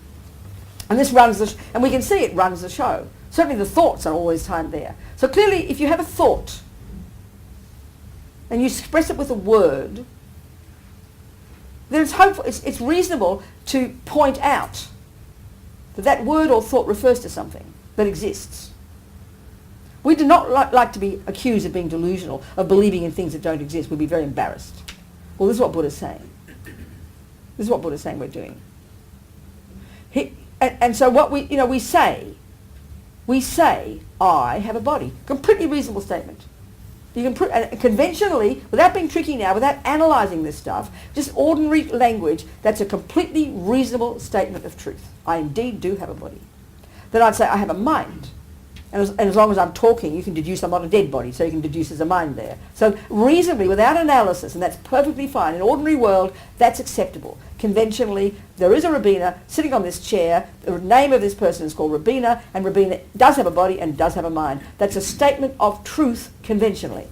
And this runs the and we can see it runs the show. Certainly the thoughts are always timed there. So clearly, if you have a thought and you express it with a word, then it's hopeful, it's reasonable to point out that that word or thought refers to something that exists. We do not like to be accused of being delusional, of believing in things that don't exist. We'd be very embarrassed. Well, this is what Buddha's saying. This is what Buddha's saying we're doing. And so what we say, I have a body. Completely reasonable statement. You can conventionally, without being tricky now, without analysing this stuff, just ordinary language, that's a completely reasonable statement of truth. I indeed do have a body. Then I'd say I have a mind. And as long as I'm talking, you can deduce I'm not a dead body, so you can deduce there's a mind there. So reasonably, without analysis, and that's perfectly fine, in an ordinary world, that's acceptable. Conventionally, there is a Robina sitting on this chair, the name of this person is called Robina, and Robina does have a body and does have a mind. That's a statement of truth conventionally.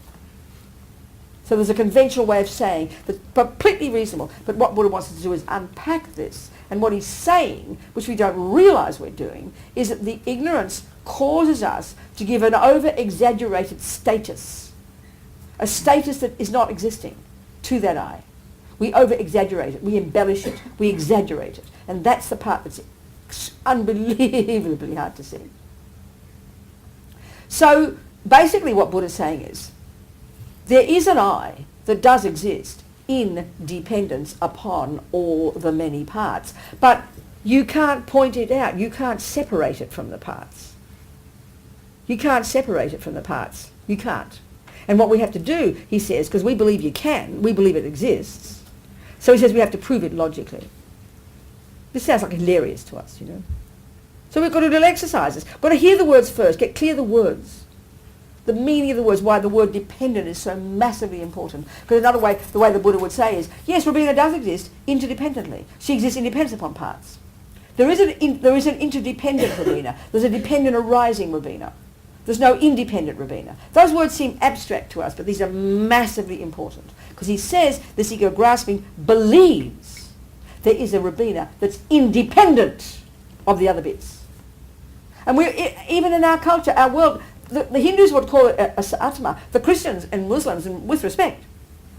So there's a conventional way of saying that's completely reasonable. But what Buddha wants us to do is unpack this. And what he's saying, which we don't realise we're doing, is that the ignorance causes us to give an over-exaggerated status, a status that is not existing, to that I. We over-exaggerate it, we embellish it, we exaggerate it. And that's the part that's unbelievably hard to see. So basically what Buddha's saying is, there is an I that does exist in dependence upon all the many parts. But you can't point it out, you can't separate it from the parts. You can't separate it from the parts. You can't. And what we have to do, he says, because we believe you can, we believe it exists, so he says we have to prove it logically. This sounds like hilarious to us, you know. So we've got to do exercises. We've got to hear the words first, get clear the words. The meaning of the words, why the word dependent is so massively important. Because another way, the way the Buddha would say is, yes, Robina does exist interdependently. She exists independent upon parts. There is an interdependent Robina. There's a dependent arising Robina. There's no independent Robina. Those words seem abstract to us, but these are massively important. Because he says this ego grasping believes there is a Robina that's independent of the other bits. And we're, even in our culture, our world, the Hindus would call it a Atma. The Christians and Muslims, and with respect,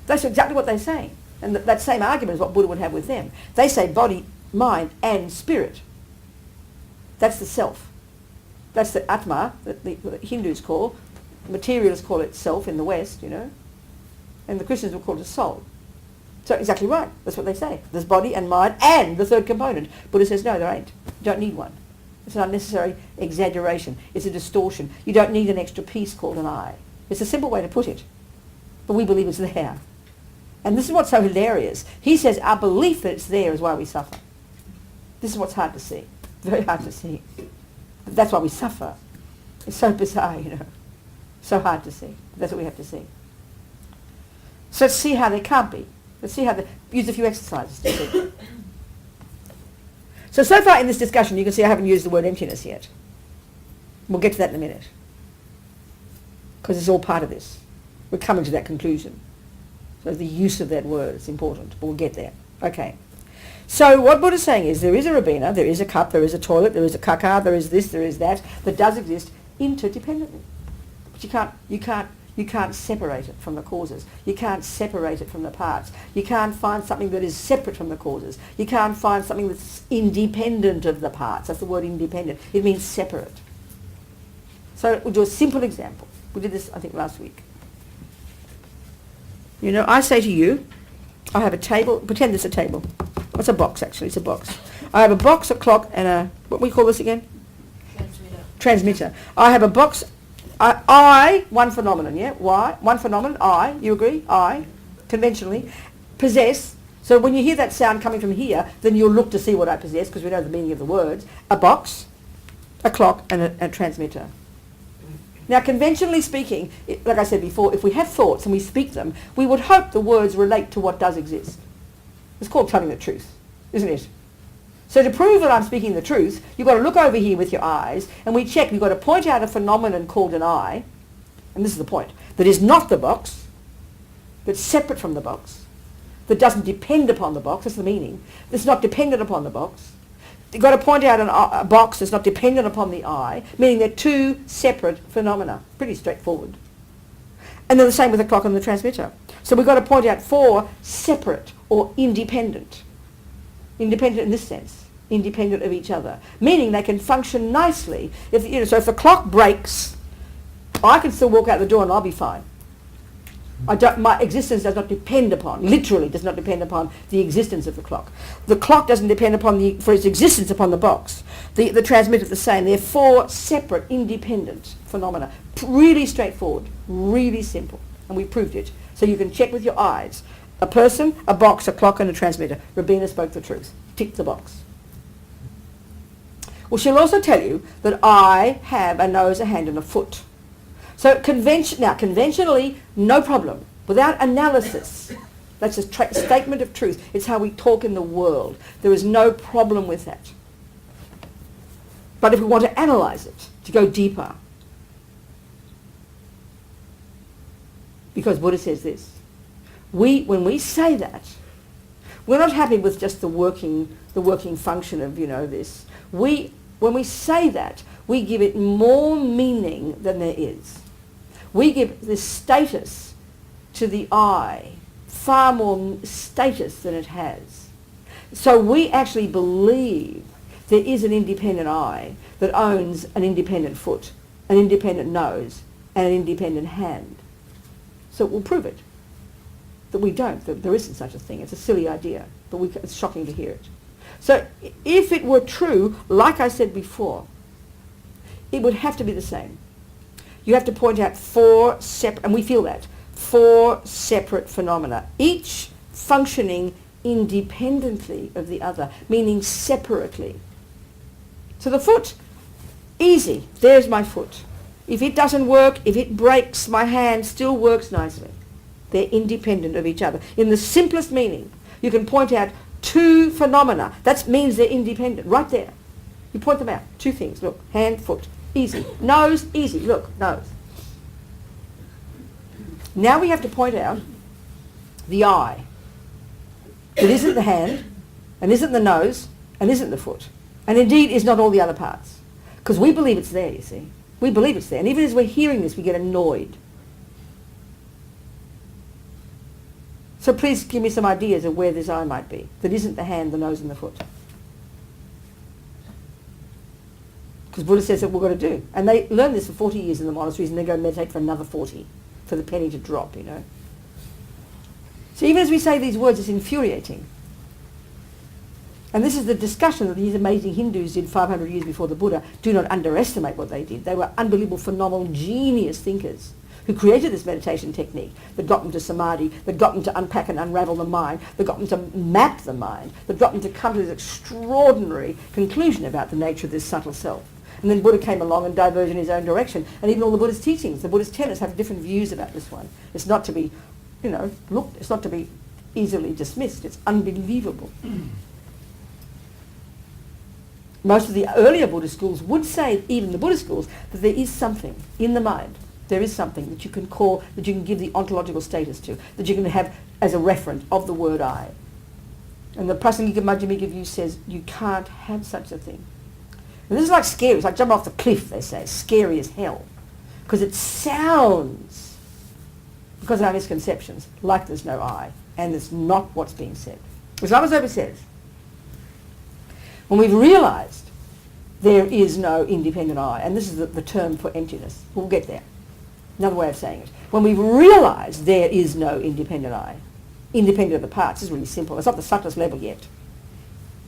that's exactly what they say. And that same argument is what Buddha would have with them. They say body, mind, and spirit. That's the self. That's the Atma that the Hindus call. Materialists call it self in the West, you know. And the Christians would call it a soul. So exactly right. That's what they say. There's body and mind and the third component. Buddha says, no, there ain't. You don't need one. It's an unnecessary exaggeration. It's a distortion. You don't need an extra piece called an I. It's a simple way to put it. But we believe it's there. And this is what's so hilarious. He says our belief that it's there is why we suffer. This is what's hard to see. Very hard to see. That's why we suffer. It's so bizarre, you know. So hard to see. That's what we have to see. So let's see how they can't be. Let's see how they... Use a few exercises to see. So far in this discussion, you can see I haven't used the word emptiness yet. We'll get to that in a minute. Because it's all part of this. We're coming to that conclusion. So the use of that word is important, but we'll get there. Okay. So what Buddha's saying is there is a Robina, there is a cup, there is a toilet, there is a kaka, there is this, there is that does exist interdependently. But you can't separate it from the causes. You can't separate it from the parts. You can't find something that is separate from the causes. You can't find something that's independent of the parts. That's the word independent. It means separate. So we'll do a simple example. We did this, I think, last week. You know, I say to you, I have a table, pretend it's a table. It's a box, actually, it's a box. I have a box, a clock, and a, what we call this again? Transmitter. I have a box, I, one phenomenon, yeah? Why? One phenomenon, I, you agree? I, conventionally, possess, so when you hear that sound coming from here, then you'll look to see what I possess, because we know the meaning of the words. A box, a clock, and a transmitter. Now, conventionally speaking, like I said before, if we have thoughts and we speak them, we would hope the words relate to what does exist. It's called telling the truth, isn't it? So to prove that I'm speaking the truth, you've got to look over here with your eyes, and we check. You've got to point out a phenomenon called an I, and this is the point, that is not the box, that's separate from the box, that doesn't depend upon the box, that's the meaning, that's not dependent upon the box. You've got to point out a box that's not dependent upon the I, meaning they're two separate phenomena. Pretty straightforward. And then the same with the clock and the transmitter. So we've got to point out four separate or independent. Independent in this sense. Independent of each other. Meaning they can function nicely. So if the clock breaks, I can still walk out the door and I'll be fine. My existence does not depend upon, literally does not depend upon the existence of the clock. The clock doesn't depend for its existence upon the box. The transmitter the same. They're four separate, independent phenomena. Really straightforward, really simple. And we proved it. So you can check with your eyes. A person, a box, a clock, and a transmitter. Robina spoke the truth. Tick the box. Well, she'll also tell you that I have a nose, a hand, and a foot. So conventionally, no problem. Without analysis, that's a statement of truth. It's how we talk in the world. There is no problem with that. But if we want to analyze it, to go deeper, because Buddha says this, when we say that, we're not happy with just the working function of, this. When we say that, we give it more meaning than there is. We give this status to the I, far more status than it has. So we actually believe there is an independent I that owns an independent foot, an independent nose, and an independent hand. So we'll prove it. That we don't, that there isn't such a thing. It's a silly idea, but it's shocking to hear it. So if it were true, like I said before, it would have to be the same. You have to point out four separate, and we feel that, four separate phenomena, each functioning independently of the other, meaning separately. So the foot, easy, there's my foot. If it doesn't work, if it breaks, my hand still works nicely. They're independent of each other. In the simplest meaning, you can point out two phenomena. That means they're independent, right there. You point them out, two things, look, hand, foot. Easy. Nose, easy. Look, nose. Now we have to point out the eye. It isn't the hand, and isn't the nose, and isn't the foot. And indeed is not all the other parts. Because we believe it's there, you see. We believe it's there. And even as we're hearing this, we get annoyed. So please give me some ideas of where this eye might be that isn't the hand, the nose and the foot. Because Buddha says that we're going to do. And they learn this for 40 years in the monasteries and then go meditate for another 40 for the penny to drop, you know. So even as we say these words, it's infuriating. And this is the discussion that these amazing Hindus did 500 years before the Buddha. Do not underestimate what they did. They were unbelievable, phenomenal, genius thinkers who created this meditation technique that got them to samadhi, that got them to unpack and unravel the mind, that got them to map the mind, that got them to come to this extraordinary conclusion about the nature of this subtle self. And then Buddha came along and diverged in his own direction. And even all the Buddha's teachings, the Buddha's tenets have different views about this one. It's not to be, you know, looked, it's not to be easily dismissed. It's unbelievable. Most of the earlier Buddhist schools would say, even the Buddhist schools, that there is something in the mind. There is something that you can call, that you can give the ontological status to, that you can have as a referent of the word I. And the Prasangika Madhyamika view says you can't have such a thing. And this is like scary. It's like jumping off the cliff, they say. Scary as hell. Because it sounds, because of our misconceptions, like there's no I. And it's not what's being said. As Lama says, when we've realised there is no independent I, and this is the term for emptiness, we'll get there. Another way of saying it. When we've realised there is no independent I, independent of the parts, is really simple. It's not the subtlest level yet.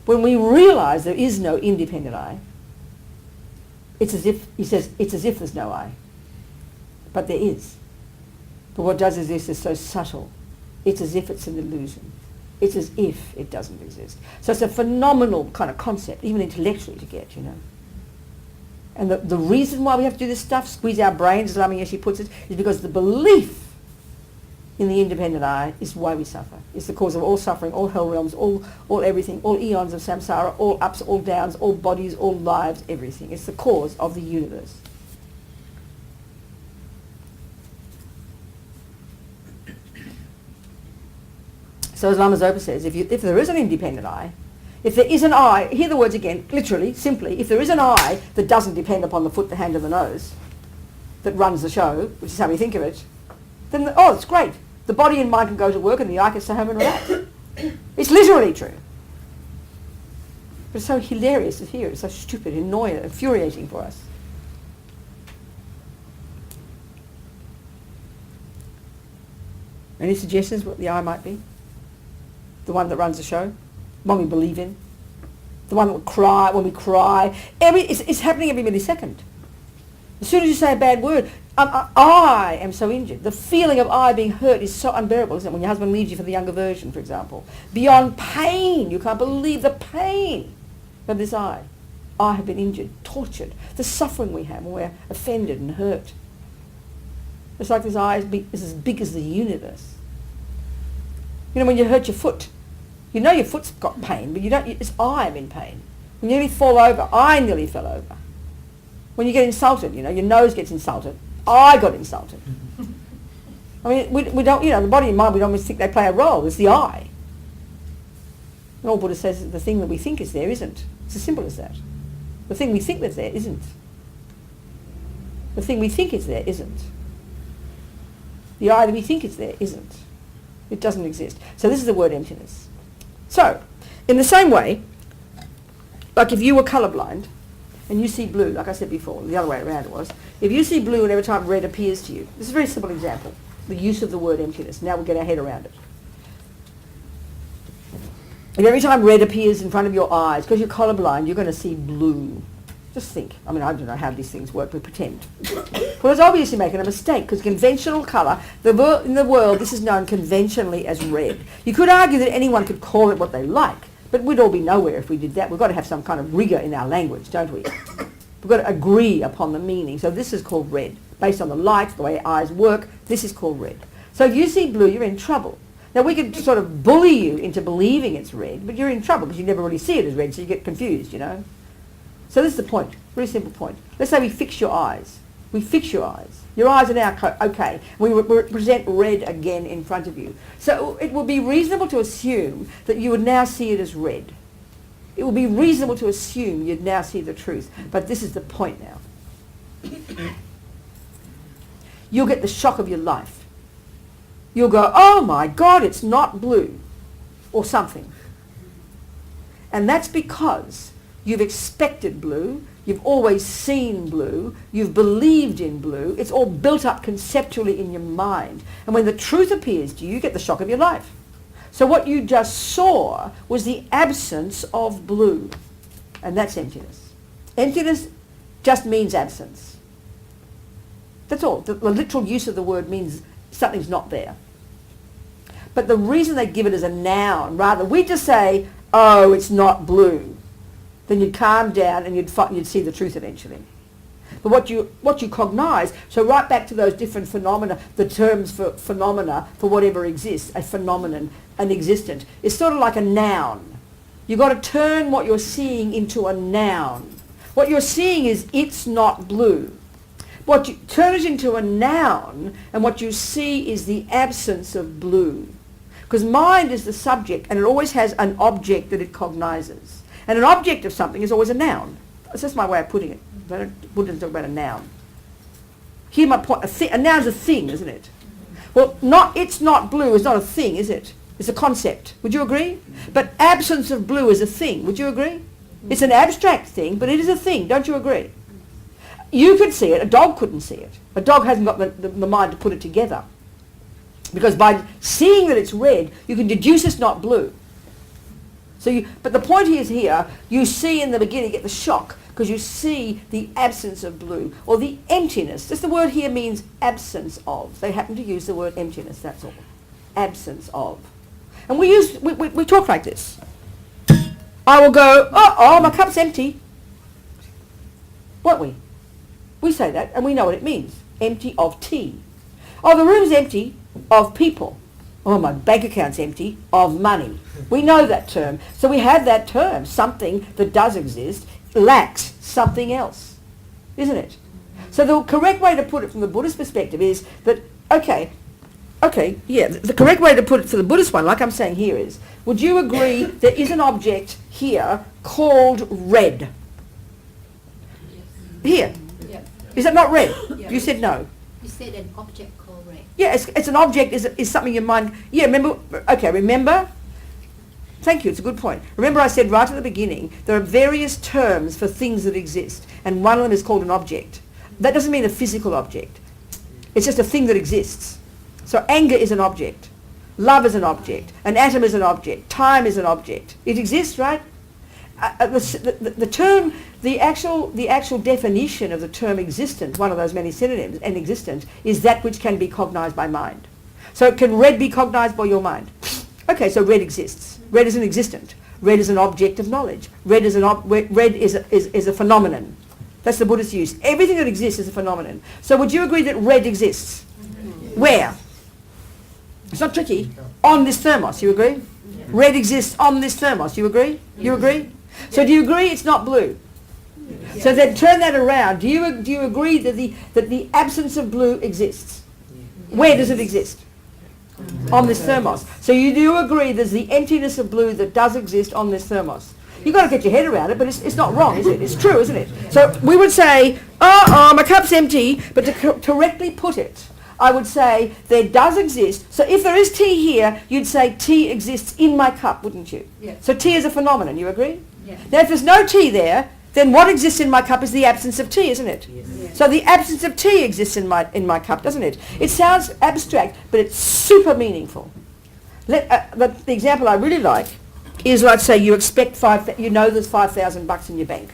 When we realise there is no independent I, it's as if, he says, it's as if there's no I. But there is. But what does exist is so subtle. It's as if it's an illusion. It's as if it doesn't exist. So it's a phenomenal kind of concept, even intellectually to get, you know. And the reason why we have to do this stuff, squeeze our brains, as Lama Yeshe puts it, is because the belief in the independent I is why we suffer. It's the cause of all suffering, all hell realms, all everything, all eons of samsara, all ups, all downs, all bodies, all lives, everything. It's the cause of the universe. So as Lama Zopa says, if there is an independent I, if there is an I, hear the words again, literally, simply, if there is an I that doesn't depend upon the foot, the hand and the nose, that runs the show, which is how we think of it, then, it's great. The body and mind can go to work and the I can stay home and relax. It's literally true. But it's so hilarious to hear. It's so stupid, annoying, infuriating for us. Any suggestions what the I might be? The one that runs the show? The one we believe in? The one that will cry when we cry? It's happening every millisecond. As soon as you say a bad word, I am so injured. The feeling of I being hurt is so unbearable, isn't it? When your husband leaves you for the younger version, for example. Beyond pain. You can't believe the pain of this I. I have been injured, tortured. The suffering we have when we're offended and hurt. It's like this I is as big as the universe. You know, when you hurt your foot, you know your foot's got pain, but you don't. It's I am in pain. When you nearly fall over, I nearly fell over. When you get insulted, you know, your nose gets insulted. I got insulted. I mean, we don't, you know, the body and mind, we don't always think they play a role. It's the I. And all Buddha says is the thing that we think is there isn't. It's as simple as that. The thing we think that's there isn't. The thing we think is there isn't. The I that we think is there isn't. It doesn't exist. So this is the word emptiness. So, in the same way, like if you were colourblind and you see blue, like I said before, the other way around it was, if you see blue and every time red appears to you, this is a very simple example, the use of the word emptiness. Now we'll get our head around it. And every time red appears in front of your eyes, because you're colourblind, you're going to see blue. Just think. I mean, I don't know how these things work, but pretend. Well, it's obviously making a mistake, because conventional colour, in the world, this is known conventionally as red. You could argue that anyone could call it what they like, but we'd all be nowhere if we did that. We've got to have some kind of rigour in our language, don't we? We've got to agree upon the meaning. So this is called red. Based on the light, the way eyes work, this is called red. So if you see blue, you're in trouble. Now, we could sort of bully you into believing it's red, but you're in trouble because you never really see it as red, so you get confused, you know. So this is the point, very simple point. Let's say we fix your eyes. We fix your eyes. Your eyes are now okay. We present red again in front of you. So it would be reasonable to assume that you would now see it as red. It would be reasonable to assume you'd now see the truth. But this is the point now. you'll get the shock of your life. You'll go, oh my God, it's not blue, or something. And that's because you've expected blue, you've always seen blue, you've believed in blue, it's all built up conceptually in your mind. And when the truth appears to you, you get the shock of your life. So what you just saw was the absence of blue. And that's emptiness. Emptiness just means absence. That's all. The literal use of the word means something's not there. But the reason they give it as a noun, rather, we just say, oh, it's not blue, then you'd calm down and you'd see the truth eventually. But what you cognize, so right back to those different phenomena, the terms for phenomena, for whatever exists, a phenomenon, an existent, is sort of like a noun. You've got to turn what you're seeing into a noun. What you're seeing is it's not blue. What you turn it into a noun, and what you see is the absence of blue. Because mind is the subject, and it always has an object that it cognizes. And an object of something is always a noun. That's just my way of putting it. Buddhists talk about a noun. Here my point, a noun's a thing, isn't it? Well, it's not blue is not a thing, is it? It's a concept. Would you agree? But absence of blue is a thing. Would you agree? It's an abstract thing, but it is a thing. Don't you agree? You could see it. A dog couldn't see it. A dog hasn't got the mind to put it together. Because by seeing that it's red, you can deduce it's not blue. But the point is here, you see in the beginning, get the shock, because you see the absence of blue, or the emptiness. Just the word here means absence of. They happen to use the word emptiness, that's all. Absence of. And we talk like this. I will go, oh, my cup's empty. Won't we? We say that, and we know what it means. Empty of tea. Oh, the room's empty of people. Oh, my bank account's empty of money. We know that term. So we have that term. Something that does exist lacks something else, isn't it? So the correct way to put it from the Buddhist perspective is that, the correct way to put it for the Buddhist one, like I'm saying here is, would you agree there is an object here called red? Here. Yeah. Is that not red? Yeah. You said no. You said an object called red. Yeah, it's an object, is something in mind. Yeah, remember? Thank you, it's a good point. Remember I said right at the beginning, there are various terms for things that exist, and one of them is called an object. That doesn't mean a physical object. It's just a thing that exists. So anger is an object. Love is an object. An atom is an object. Time is an object. It exists, right? The term, the actual definition of the term existent, one of those many synonyms, and existent, is that which can be cognized by mind. So can red be cognized by your mind? Okay, so red exists. Red is an existent. Red is an object of knowledge. Red is a phenomenon. That's the Buddhist use. Everything that exists is a phenomenon. So would you agree that red exists? Where? It's not tricky. On this thermos, you agree? Red exists on this thermos, you agree? You agree? So do you agree it's not blue? So then turn that around. Do you agree that the absence of blue exists? Where does it exist? On this thermos. So you do agree there's the emptiness of blue that does exist on this thermos. You've got to get your head around it, but it's not wrong, is it? It's true, isn't it? So we would say, my cup's empty, but to correctly put it, I would say there does exist. So if there is tea here, you'd say tea exists in my cup, wouldn't you? Yeah. So tea is a phenomenon, you agree? Yeah. Now if there's no tea there, then what exists in my cup is the absence of tea, isn't it? Yes. Yeah. So the absence of tea exists in my cup, doesn't it? It sounds abstract, but it's super meaningful. The example I really like is, let's say you expect there's $5,000 in your bank,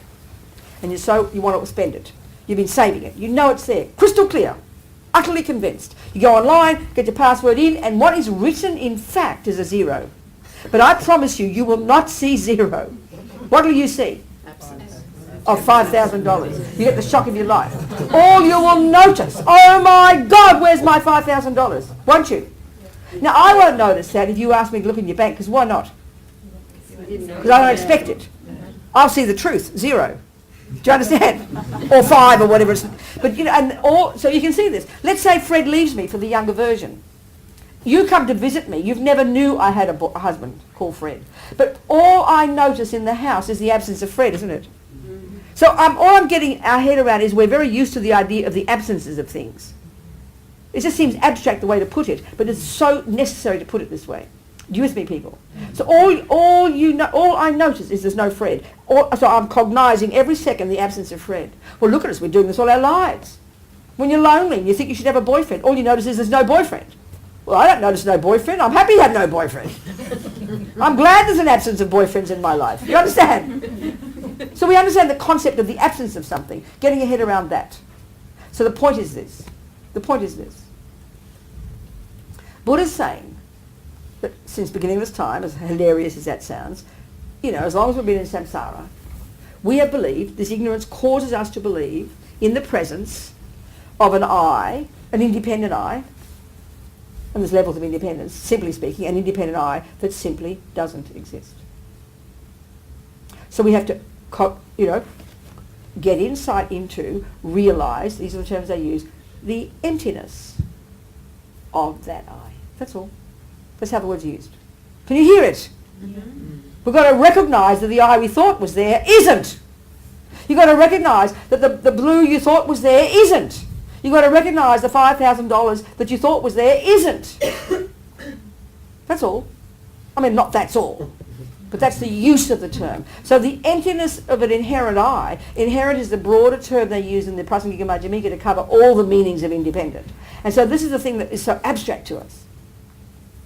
and you want to spend it. You've been saving it. You know it's there, crystal clear, utterly convinced. You go online, get your password in, and what is written in fact is a zero. But I promise you will not see zero. What will you see? Of $5,000. You get the shock of your life. Or you will notice, oh my God, where's my $5,000? Won't you? Now I won't notice that if you ask me to look in your bank, because why not? Because I don't expect it. I'll see the truth, zero. Do you understand? Or 5 or whatever. But so you can see this. Let's say Fred leaves me for the younger version. You come to visit me. You've never knew I had a husband called Fred. But all I notice in the house is the absence of Fred, isn't it? So all I'm getting our head around is we're very used to the idea of the absences of things. It just seems abstract the way to put it, but it's so necessary to put it this way. Do you with me, people? So all I notice is there's no Fred. So I'm cognizing every second the absence of Fred. Well, look at us. We're doing this all our lives. When you're lonely and you think you should have a boyfriend, all you notice is there's no boyfriend. Well, I don't notice no boyfriend. I'm happy to have no boyfriend. I'm glad there's an absence of boyfriends in my life. You understand? So we understand the concept of the absence of something, getting your head around that. So the point is this. Buddha's saying that since beginning of this time, as hilarious as that sounds, as long as we've been in samsara, we have believed, this ignorance causes us to believe in the presence of an I, an independent I, and there's levels of independence, simply speaking, an independent I that simply doesn't exist. So we have to, get insight into, realize, these are the terms they use, the emptiness of that I. That's all. That's how the word's used. Can you hear it? Mm-hmm. We've got to recognise that the I we thought was there isn't. You've got to recognise that the blue you thought was there isn't. You've got to recognise the $5,000 that you thought was there isn't. That's all. I mean, not that's all, but that's the use of the term. So the emptiness of an inherent I, inherent is the broader term they use in the Prasangika Madhyamika to cover all the meanings of independent. And so this is the thing that is so abstract to us.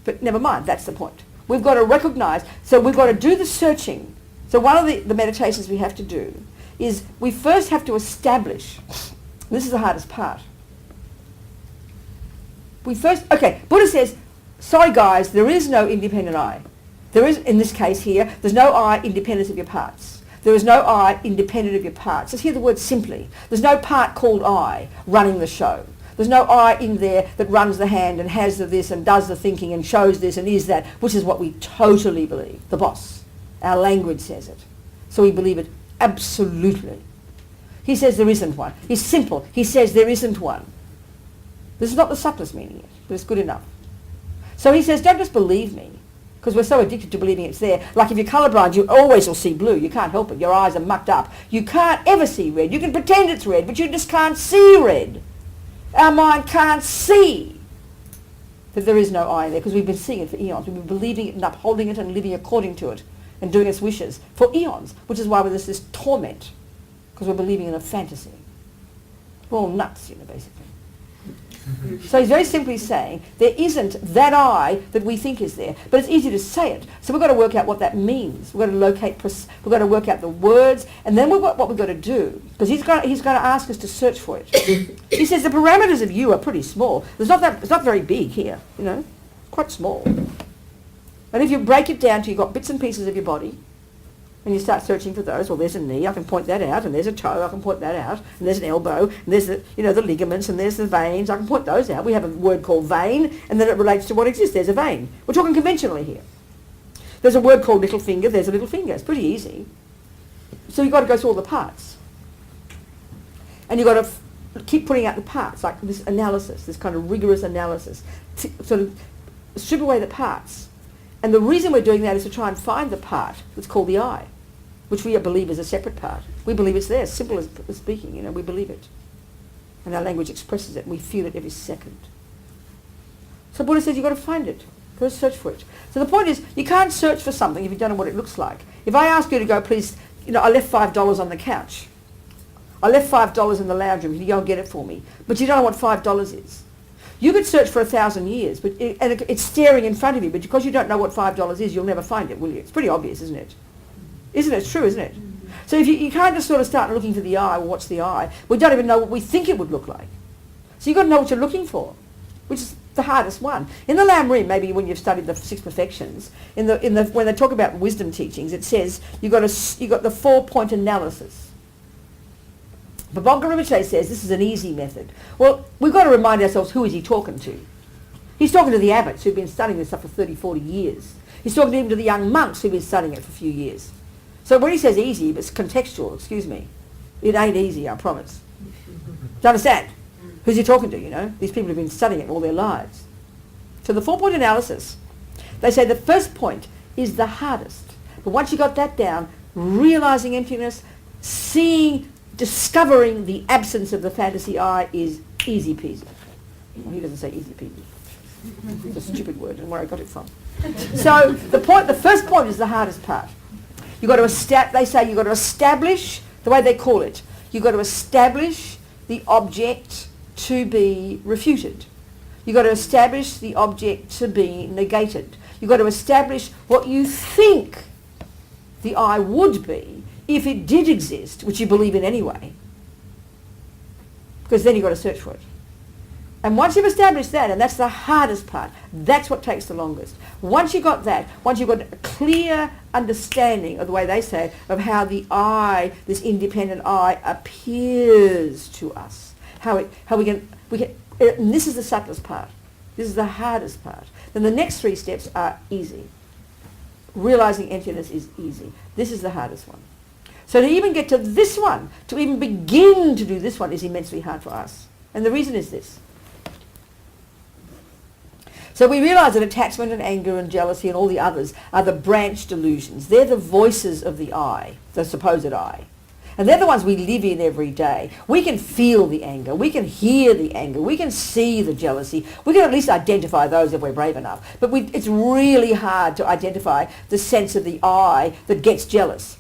But never mind, that's the point. We've got to recognise, so we've got to do the searching. So one of the meditations we have to do is we first have to establish, this is the hardest part. Buddha says, sorry guys, there is no independent I. There is, in this case here, there's no I independent of your parts. There is no I independent of your parts. Let's hear the word simply. There's no part called I running the show. There's no I in there that runs the hand and has the this and does the thinking and shows this and is that, which is what we totally believe. The boss. Our language says it. So we believe it absolutely. He says there isn't one. He's simple. He says there isn't one. This is not the subtlest meaning yet, but it's good enough. So he says, don't just believe me, because we're so addicted to believing it's there. Like if you're colourblind, you always will see blue. You can't help it. Your eyes are mucked up. You can't ever see red. You can pretend it's red, but you just can't see red. Our mind can't see that there is no I there, because we've been seeing it for eons. We've been believing it and upholding it and living according to it and doing its wishes for eons, which is why there's this torment, because we're believing in a fantasy. We're all nuts, basically. So he's very simply saying there isn't that I that we think is there, but it's easy to say it. So we've got to work out what that means. We've got to work out the words, and then what we've got to do, because he's going to ask us to search for it. He says the parameters of you are pretty small. It's not very big here, quite small. And if you break it down to you've got bits and pieces of your body, and you start searching for those, well, there's a knee, I can point that out, and there's a toe, I can point that out, and there's an elbow, and there's the ligaments, and there's the veins, I can point those out. We have a word called vein, and then it relates to what exists. There's a vein. We're talking conventionally here. There's a word called little finger, there's a little finger. It's pretty easy. So you've got to go through all the parts. And you've got to keep putting out the parts, like this analysis, this kind of rigorous analysis, sort of strip away the parts. And the reason we're doing that is to try and find the part that's called the I, which we believe is a separate part. We believe it's there, simple as speaking, we believe it. And our language expresses it, and we feel it every second. So Buddha says you've got to find it. Go search for it. So the point is, you can't search for something if you don't know what it looks like. If I ask you to go, please, I left $5 on the couch. I left $5 in the lounge room. Can you go and get it for me? But you don't know what $5 is. You could search for 1,000 years, and it's staring in front of you, but because you don't know what $5 is, you'll never find it, will you? It's pretty obvious, isn't it? Isn't it? It's true, isn't it? So if you can't just sort of start looking for the I, well, what's the I? We don't even know what we think it would look like. So you've got to know what you're looking for, which is the hardest one. In the Lam Rim, maybe when you've studied the Six Perfections, when they talk about wisdom teachings, it says you've got the 4-point analysis. But Bongka Rinpoche says this is an easy method. Well, we've got to remind ourselves, who is he talking to? He's talking to the abbots who've been studying this stuff for 30, 40 years. He's talking even to the young monks who've been studying it for a few years. So when he says easy, it's contextual, excuse me. It ain't easy, I promise. Do you understand? Who's he talking to, These people have been studying it all their lives. So the 4-point analysis, they say the first point is the hardest. But once you got that down, realising emptiness, discovering the absence of the fantasy I is easy peasy. Well, he doesn't say easy peasy. It's a stupid word, and where I got it from. So the first point is the hardest part. They say you've got to establish, the way they call it, you've got to establish the object to be refuted. You've got to establish the object to be negated. You've got to establish what you think the I would be if it did exist, which you believe in anyway. Because then you've got to search for it. And once you've established that, and that's the hardest part, that's what takes the longest. Once you've got that, once you've got a clear understanding of the way they say, of how the I, this independent I, appears to us, how we can, and this is the subtlest part. This is the hardest part. Then the next 3 steps are easy. Realizing emptiness is easy. This is the hardest one. So to even get to this one, to even begin to do this one, is immensely hard for us. And the reason is this. So we realize that attachment and anger and jealousy and all the others are the branch delusions. They're the voices of the I, the supposed I. And they're the ones we live in every day. We can feel the anger. We can hear the anger. We can see the jealousy. We can at least identify those if we're brave enough. But it's really hard to identify the sense of the I that gets jealous,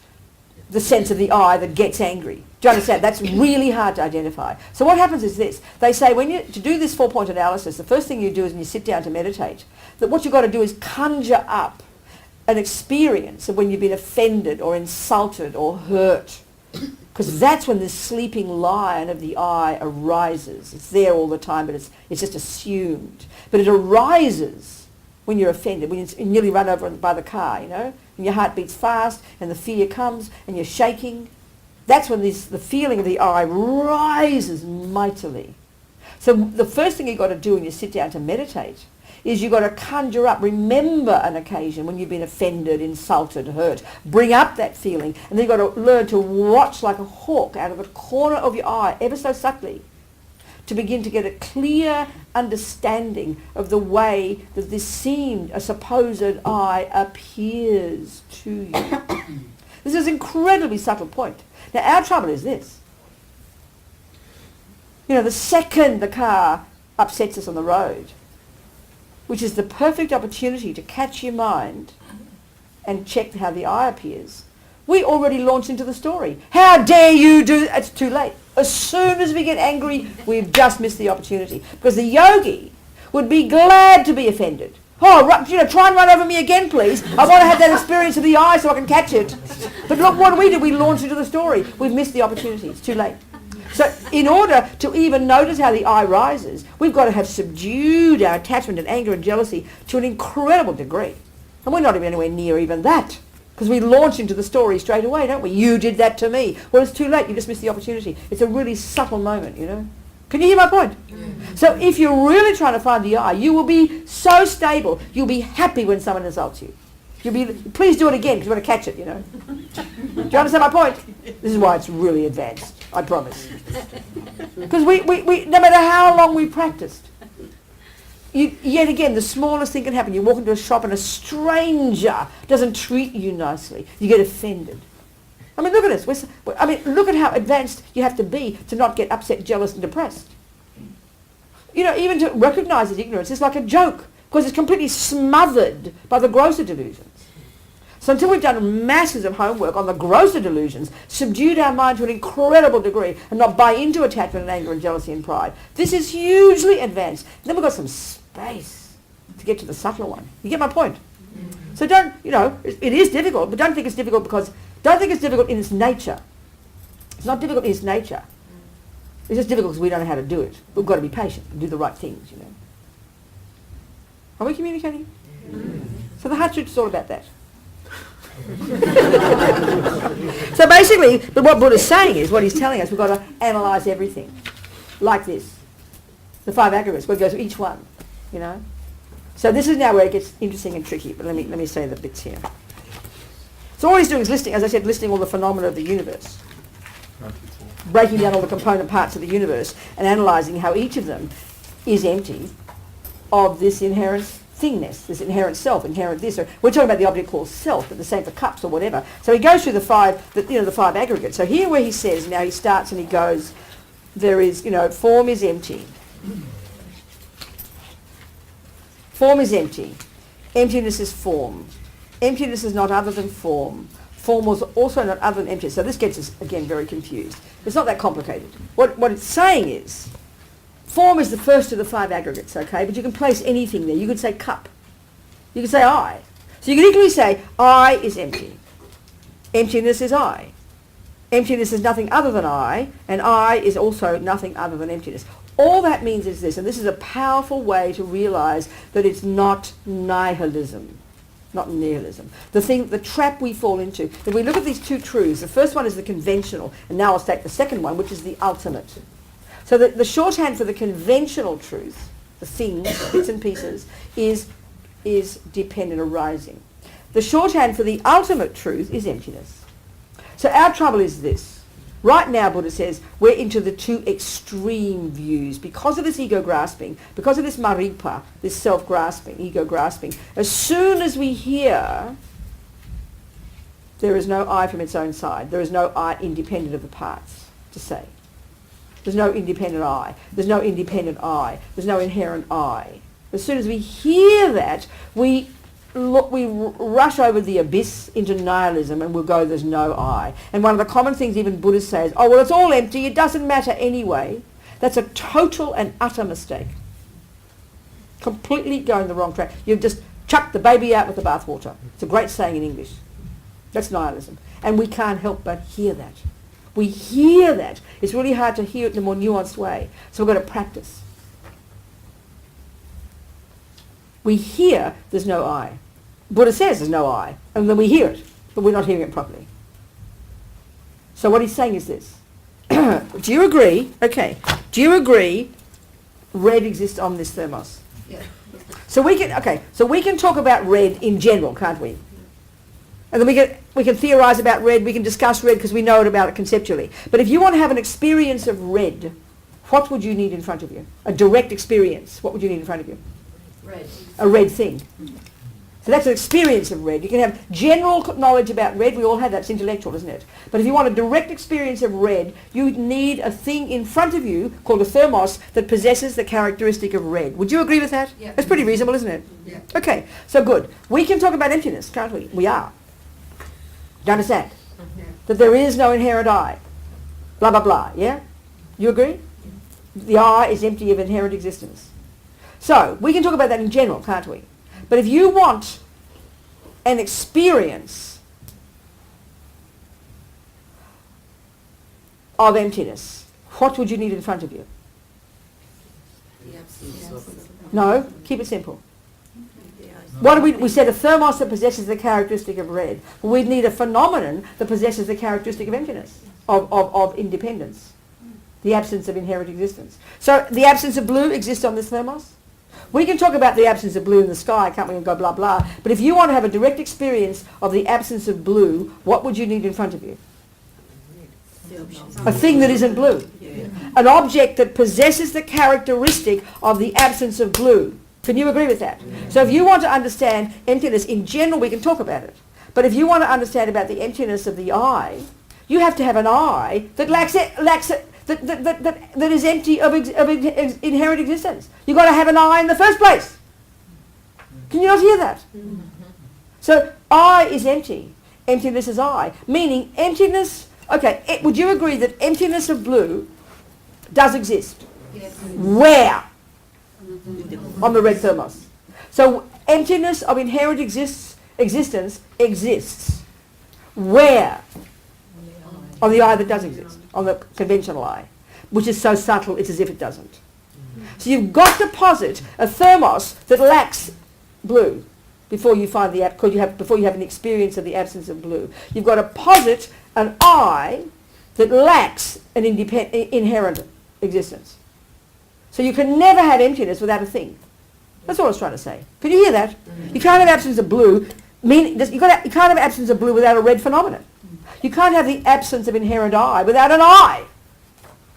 the sense of the I that gets angry. Do you understand? That's really hard to identify. So what happens is this. They say to do this 4-point analysis, the first thing you do is when you sit down to meditate, that what you've got to do is conjure up an experience of when you've been offended or insulted or hurt. Because that's when this sleeping lion of the I arises. It's there all the time, but it's just assumed. But it arises when you're offended, when you're nearly run over by the car, you know, and your heart beats fast and the fear comes and you're shaking. That's when the feeling of the I rises mightily. So the first thing you've got to do when you sit down to meditate is you've got to conjure up, remember an occasion when you've been offended, insulted, hurt. Bring up that feeling. And then you've got to learn to watch like a hawk out of the corner of your eye, ever so subtly, to begin to get a clear understanding of the way that this seemed a supposed I appears to you. This is an incredibly subtle point. Now, our trouble is this. You know, the second the car upsets us on the road, which is the perfect opportunity to catch your mind and check how the I appears, we already launch into the story. How dare you do that? It's too late. As soon as we get angry, we've just missed the opportunity. Because the yogi would be glad to be offended. Oh, try and run over me again, please. I want to have that experience of the I so I can catch it. But look, what do? We launch into the story. We've missed the opportunity. It's too late. So in order to even notice how the I rises, we've got to have subdued our attachment and anger and jealousy to an incredible degree. And we're not even anywhere near even that. Because we launch into the story straight away, don't we? You did that to me. Well, it's too late. You just missed the opportunity. It's a really subtle moment, you know. Can you hear my point? So if you're really trying to find the I, you will be so stable. You'll be happy when someone insults you. Please do it again because you want to catch it, you know. Do you understand my point? This is why it's really advanced, I promise. Because we no matter how long we practiced, yet again, the smallest thing can happen. You walk into a shop and a stranger doesn't treat you nicely. You get offended. I mean, look at this. Look at how advanced you have to be to not get upset, jealous, and depressed. You know, even to recognize his ignorance is like a joke because it's completely smothered by the grosser delusions. So until we've done masses of homework on the grosser delusions, subdued our mind to an incredible degree, and not buy into attachment and anger and jealousy and pride, this is hugely advanced. And then we've got some space to get to the subtler one. You get my point? So don't, you know, it is difficult, but don't think it's difficult in its nature. It's not difficult in its nature. It's just difficult because we don't know how to do it. We've got to be patient and do the right things, you know. Are we communicating? So the heart truth is all about that. So basically, but what Buddha's saying is, what he's telling us, we've got to analyse everything like this. The 5 aggregates, we'll go through each one, you know. So this is now where it gets interesting and tricky, but let me say the bits here. So all he's doing is listing, as I said, listing all the phenomena of the universe. Breaking down all the component parts of the universe and analysing how each of them is empty of this inherent thingness, this inherent self, inherent this. Or we're talking about the object called self, but the same for cups or whatever. So he goes through the five aggregates. So here where he says, now he starts and he goes, there is, form is empty. Form is empty. Emptiness is form. Emptiness is not other than form. Form was also not other than emptiness. So this gets us, again, very confused. It's not that complicated. What it's saying is, form is the first of the five aggregates, okay? But you can place anything there. You could say cup. You could say I. So you can equally say I is empty. Emptiness is I. Emptiness is nothing other than I, and I is also nothing other than emptiness. All that means is this, and this is a powerful way to realize that it's not nihilism. Not nihilism. The trap we fall into. If we look at these two truths, the first one is the conventional, and now I'll take the second one, which is the ultimate. So the shorthand for the conventional truth, the things, bits and pieces, is dependent arising. The shorthand for the ultimate truth is emptiness. So our trouble is this. Right now, Buddha says, we're into the two extreme views. Because of this ego grasping, because of this maripa, this self-grasping, ego grasping, as soon as we hear there is no I from its own side, there is no I independent of the parts to say. There's no independent I. There's no independent I. There's no inherent I. As soon as we hear that, we rush over the abyss into nihilism and we'll go, there's no I. And one of the common things even Buddha says, oh, well, it's all empty, it doesn't matter anyway. That's a total and utter mistake. Completely going the wrong track. You've just chucked the baby out with the bathwater. It's a great saying in English. That's nihilism. And we can't help but hear that. We hear that. It's really hard to hear it in a more nuanced way. So we've got to practice. We hear there's no I. Buddha says there's no I, and then we hear it, but we're not hearing it properly. So what he's saying is this. Do you agree? Okay. Do you agree red exists on this thermos? Yeah. So we can talk about red in general, can't we? And then we can theorize about red, we can discuss red because we know about it conceptually. But if you want to have an experience of red, what would you need in front of you? A direct experience. What would you need in front of you? Red. A red thing. So that's an experience of red. You can have general knowledge about red. We all have that. It's intellectual, isn't it? But if you want a direct experience of red, you need a thing in front of you called a thermos that possesses the characteristic of red. Would you agree with that? Yeah. That's pretty reasonable, isn't it? Yeah. Okay, so good. We can talk about emptiness, can't we? We are. Do you understand? Yeah. That there is no inherent I. Blah, blah, blah. Yeah? You agree? The I is empty of inherent existence. So, we can talk about that in general, can't we? But if you want an experience of emptiness, what would you need in front of you? No, keep it simple. What do we said a thermos that possesses the characteristic of red. Well, we'd need a phenomenon that possesses the characteristic of emptiness, of independence, the absence of inherent existence. So the absence of blue exists on this thermos? We can talk about the absence of blue in the sky, can't we, and go blah, blah. But if you want to have a direct experience of the absence of blue, what would you need in front of you? A thing that isn't blue. Yeah. An object that possesses the characteristic of the absence of blue. Can you agree with that? Yeah. So if you want to understand emptiness in general, we can talk about it. But if you want to understand about the emptiness of the I, you have to have an I that that is empty of inherent existence. You've got to have an I in the first place. Can you not hear that? Mm-hmm. So I is empty. Emptiness is I. Meaning emptiness, okay, would you agree that emptiness of blue does exist? Yes. Where? On the red thermos. So emptiness of inherent existence exists. Where? On the I that does exist. On the conventional I, which is so subtle it's as if it doesn't. So you've got to posit a thermos that lacks blue before you find before you have an experience of the absence of blue. You've got to posit an I that lacks an inherent existence. So you can never have emptiness without a thing. That's all I was trying to say. Can you hear that? You can't have absence of blue. You can't have absence of blue without a red phenomenon. You can't have the absence of inherent I without an I,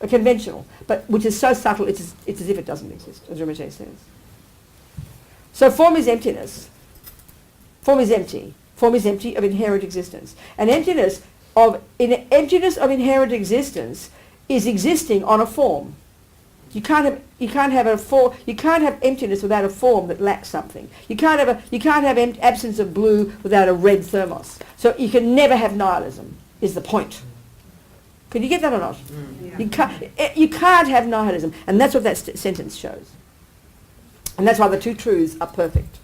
a conventional, but which is so subtle it's as if it doesn't exist, as Rinpoche says. So form is emptiness. Form is empty. Form is empty of inherent existence. And emptiness of inherent existence is existing on a form. You can't have emptiness without a form that lacks something. You can't have absence of blue without a red thermos. So you can never have nihilism, is the point. Can you get that or not? Yeah. You can't have nihilism, and that's what that sentence shows. And that's why the two truths are perfect.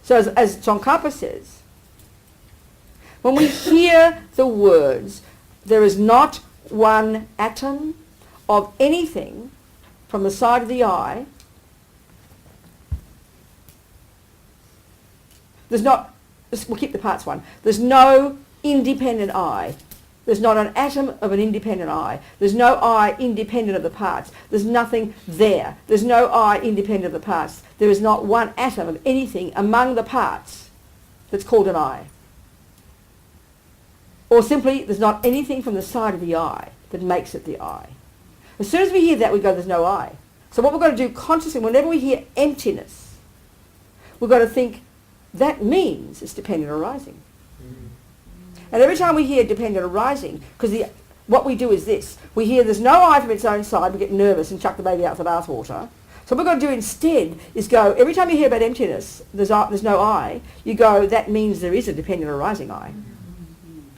So as Tsongkhapa says, when we hear the words, there is not one atom of anything from the side of the eye. We'll keep the parts one. There's no independent eye. There's not an atom of an independent eye. There's no eye independent of the parts. There's nothing there. There's no eye independent of the parts. There is not one atom of anything among the parts that's called an eye. Or simply, there's not anything from the side of the eye that makes it the eye. As soon as we hear that, we go, there's no I. So what we've got to do consciously, whenever we hear emptiness, we've got to think, that means it's dependent arising. And every time we hear dependent arising, because what we do is this, we hear there's no I from its own side, we get nervous and chuck the baby out with the bathwater. So what we've got to do instead is go, every time you hear about emptiness, there's no I, you go, that means there is a dependent arising I.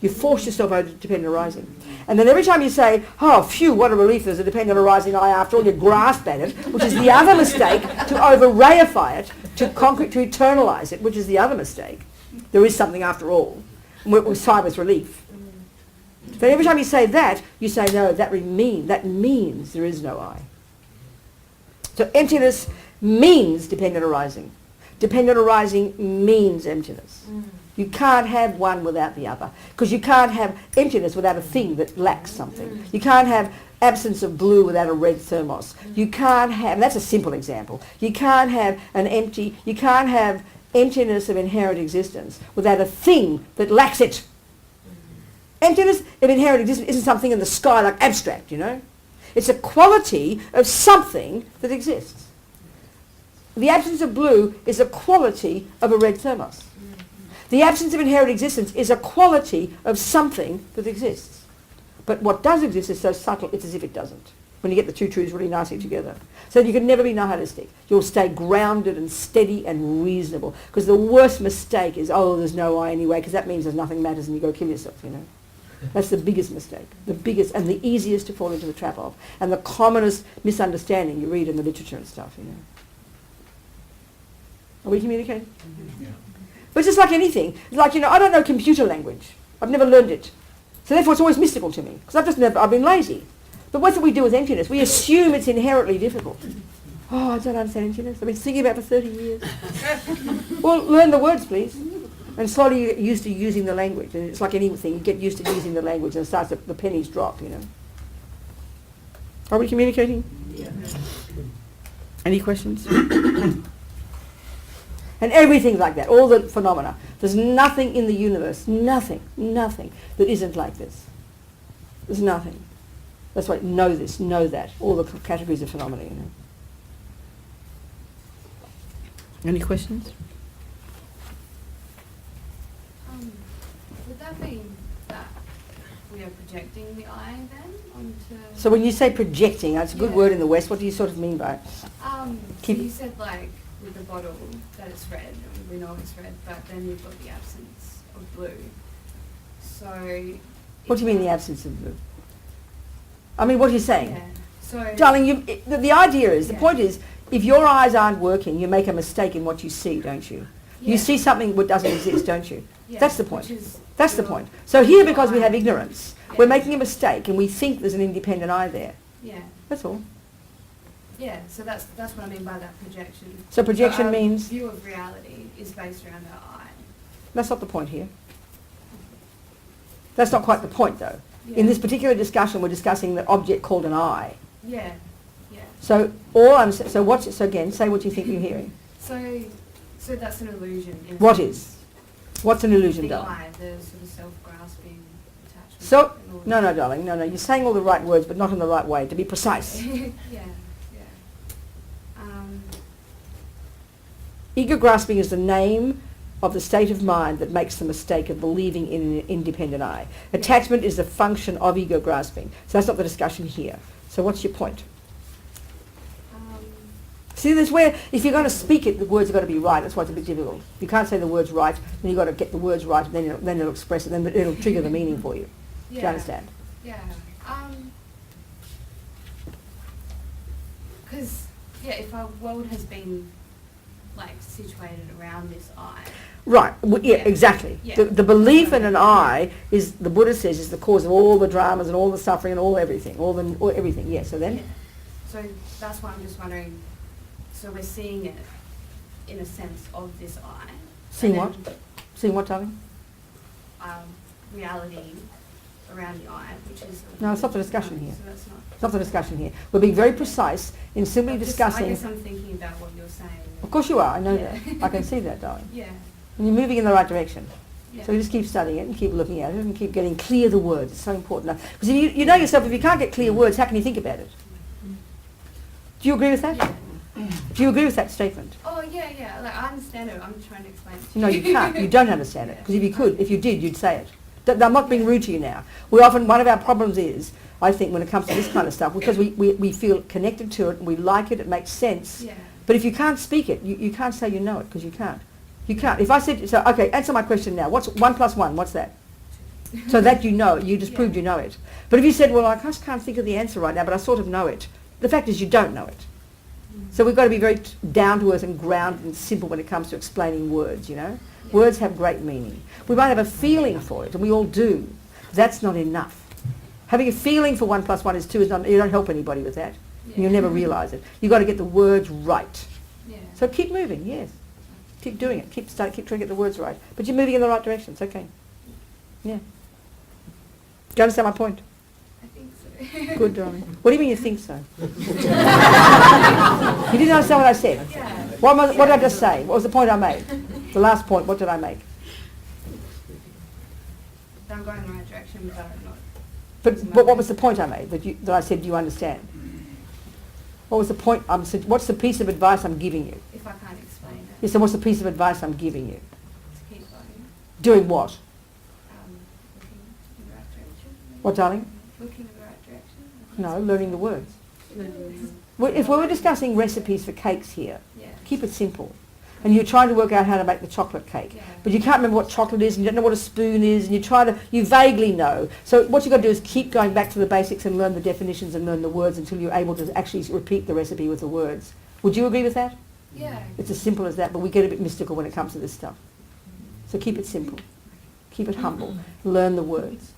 You force yourself over to dependent arising. And then every time you say, oh, phew, what a relief, there's a dependent arising I after all, you grasp at it, which is the other mistake, to over-reify it, to eternalise it, which is the other mistake. There is something after all. We sigh with relief. But every time you say that, you say, no, that means there is no I. So emptiness means dependent arising. Dependent arising means emptiness. You can't have one without the other, because you can't have emptiness without a thing that lacks something. You can't have absence of blue without a red thermos. You can't have, and that's a simple example, you can't have emptiness of inherent existence without a thing that lacks it. Emptiness of inherent existence isn't something in the sky like abstract, you know. It's a quality of something that exists. The absence of blue is a quality of a red thermos. The absence of inherent existence is a quality of something that exists. But what does exist is so subtle, it's as if it doesn't, when you get the two truths really nicely together. So you can never be nihilistic. You'll stay grounded and steady and reasonable. Because the worst mistake is, oh, there's no I anyway, because that means there's nothing matters and you go kill yourself, you know. That's the biggest mistake, the biggest and the easiest to fall into the trap of, and the commonest misunderstanding you read in the literature and stuff, you know. Are we communicating? Yeah. But it's just like anything. It's like, you know, I don't know computer language. I've never learned it. So therefore it's always mystical to me, because I've been lazy. But what do we do with emptiness? We assume it's inherently difficult. Oh, I don't understand emptiness. I've been thinking about it for 30 years. Well, learn the words, please. And slowly you get used to using the language. And it's like anything, you get used to using the language and the pennies drop, you know. Are we communicating? Yeah. Any questions? And everything's like that, all the phenomena. There's nothing in the universe, nothing that isn't like this. There's nothing. That's why know this, know that, all the categories of phenomena, you know. Any questions? Would that mean that we are projecting the I then onto... So when you say projecting, it's a good word in the West, what do you sort of mean by it? So you said like with the bottle that it's red, and we know it's red, but then you've got the absence of blue. So... What do you mean the absence of blue? I mean, what are you saying? Yeah. So... Darling, the idea is, the point is, if your eyes aren't working, you make a mistake in what you see, don't you? Yeah. You see something that doesn't exist, don't you? Yeah. That's the point. That's the point. So here, because we have ignorance, we're making a mistake and we think there's an independent I there. Yeah. That's all. Yeah, so that's what I mean by that projection. So projection means... view of reality is based around our I. That's not the point here. That's not quite the point, though. Yeah. In this particular discussion, we're discussing the object called an I. Yeah, yeah. So again, say what you think you're hearing. So that's an illusion. What is? What's an illusion, darling? The I, the sort of self-grasping attachment. So, no, darling, no. You're saying all the right words, but not in the right way, to be precise. Yeah. Ego grasping is the name of the state of mind that makes the mistake of believing in an independent I. Attachment is the function of ego grasping. So that's not the discussion here. So what's your point? See, this where if you're going to speak it, the words have got to be right. That's why it's a bit difficult. You can't say the words right, then you've got to get the words right, and then it'll express it, then it'll trigger the meaning for you. Do you understand? Yeah. Because, if our world has been, like, situated around this I. Right. Exactly. Yeah. The belief in an I is, the Buddha says, is the cause of all the dramas and all the suffering and all everything. All everything. Yeah. So then? Yeah. So that's why I'm just wondering, so we're seeing it in a sense of this I. Seeing what? Seeing what, darling? Reality around the I, which is... No, it's not the discussion here. So that's not... It's not the discussion here. We're being very precise in simply discussing... I guess I'm thinking about what you're saying. Of course you are. I know that. I can see that, darling. Yeah. And you're moving in the right direction. Yeah. So you just keep studying it and keep looking at it and keep getting clear the words. It's so important. Because if you know yourself, if you can't get clear words, how can you think about it? Do you agree with that? Yeah. Do you agree with that statement? Oh, yeah. Like, I understand it. I'm trying to explain it to you. No, you can't. You don't understand it. Because if you did, you'd say it. I'm not being rude to you now. One of our problems is, I think, when it comes to this kind of stuff, because we feel connected to it, and we like it, it makes sense. Yeah. But if you can't speak it, you can't say you know it, because you can't. You can't. If I said, so, okay, answer my question now. What's 1 + 1? What's that? So that you know, you just proved you know it. But if you said, well, I just can't think of the answer right now, but I sort of know it. The fact is you don't know it. So we've got to be very down to earth and grounded and simple when it comes to explaining words, you know. Yeah. Words have great meaning. We might have a feeling for it, and we all do. That's not enough. Having a feeling for 1 + 1 is 2 is not, you don't help anybody with that. Yeah. You'll never realise it. You've got to get the words right. Yeah. So keep moving, yes. Keep doing it. Keep trying to get the words right. But you're moving in the right direction. It's okay. Yeah. Do you understand my point? I think so. Good, darling. What do you mean you think so? You didn't understand what I said? Yeah. What did I just say? What was the point I made? The last point, what did I make? I'm going in the right direction, but I'm not. But what was the point I made that I said, do you understand? What was the point? What's the piece of advice I'm giving you? If I can't explain it. Yes, so what's the piece of advice I'm giving you? To keep going. Doing what? Looking in the right direction. What, darling? Looking in the right direction. No, learning the words. If we were discussing recipes for cakes here, keep it simple. And you're trying to work out how to make the chocolate cake. Yeah. But you can't remember what chocolate is, and you don't know what a spoon is, and you vaguely know. So what you've got to do is keep going back to the basics and learn the definitions and learn the words until you're able to actually repeat the recipe with the words. Would you agree with that? Yeah. It's as simple as that, but we get a bit mystical when it comes to this stuff. So keep it simple. Keep it humble. Learn the words.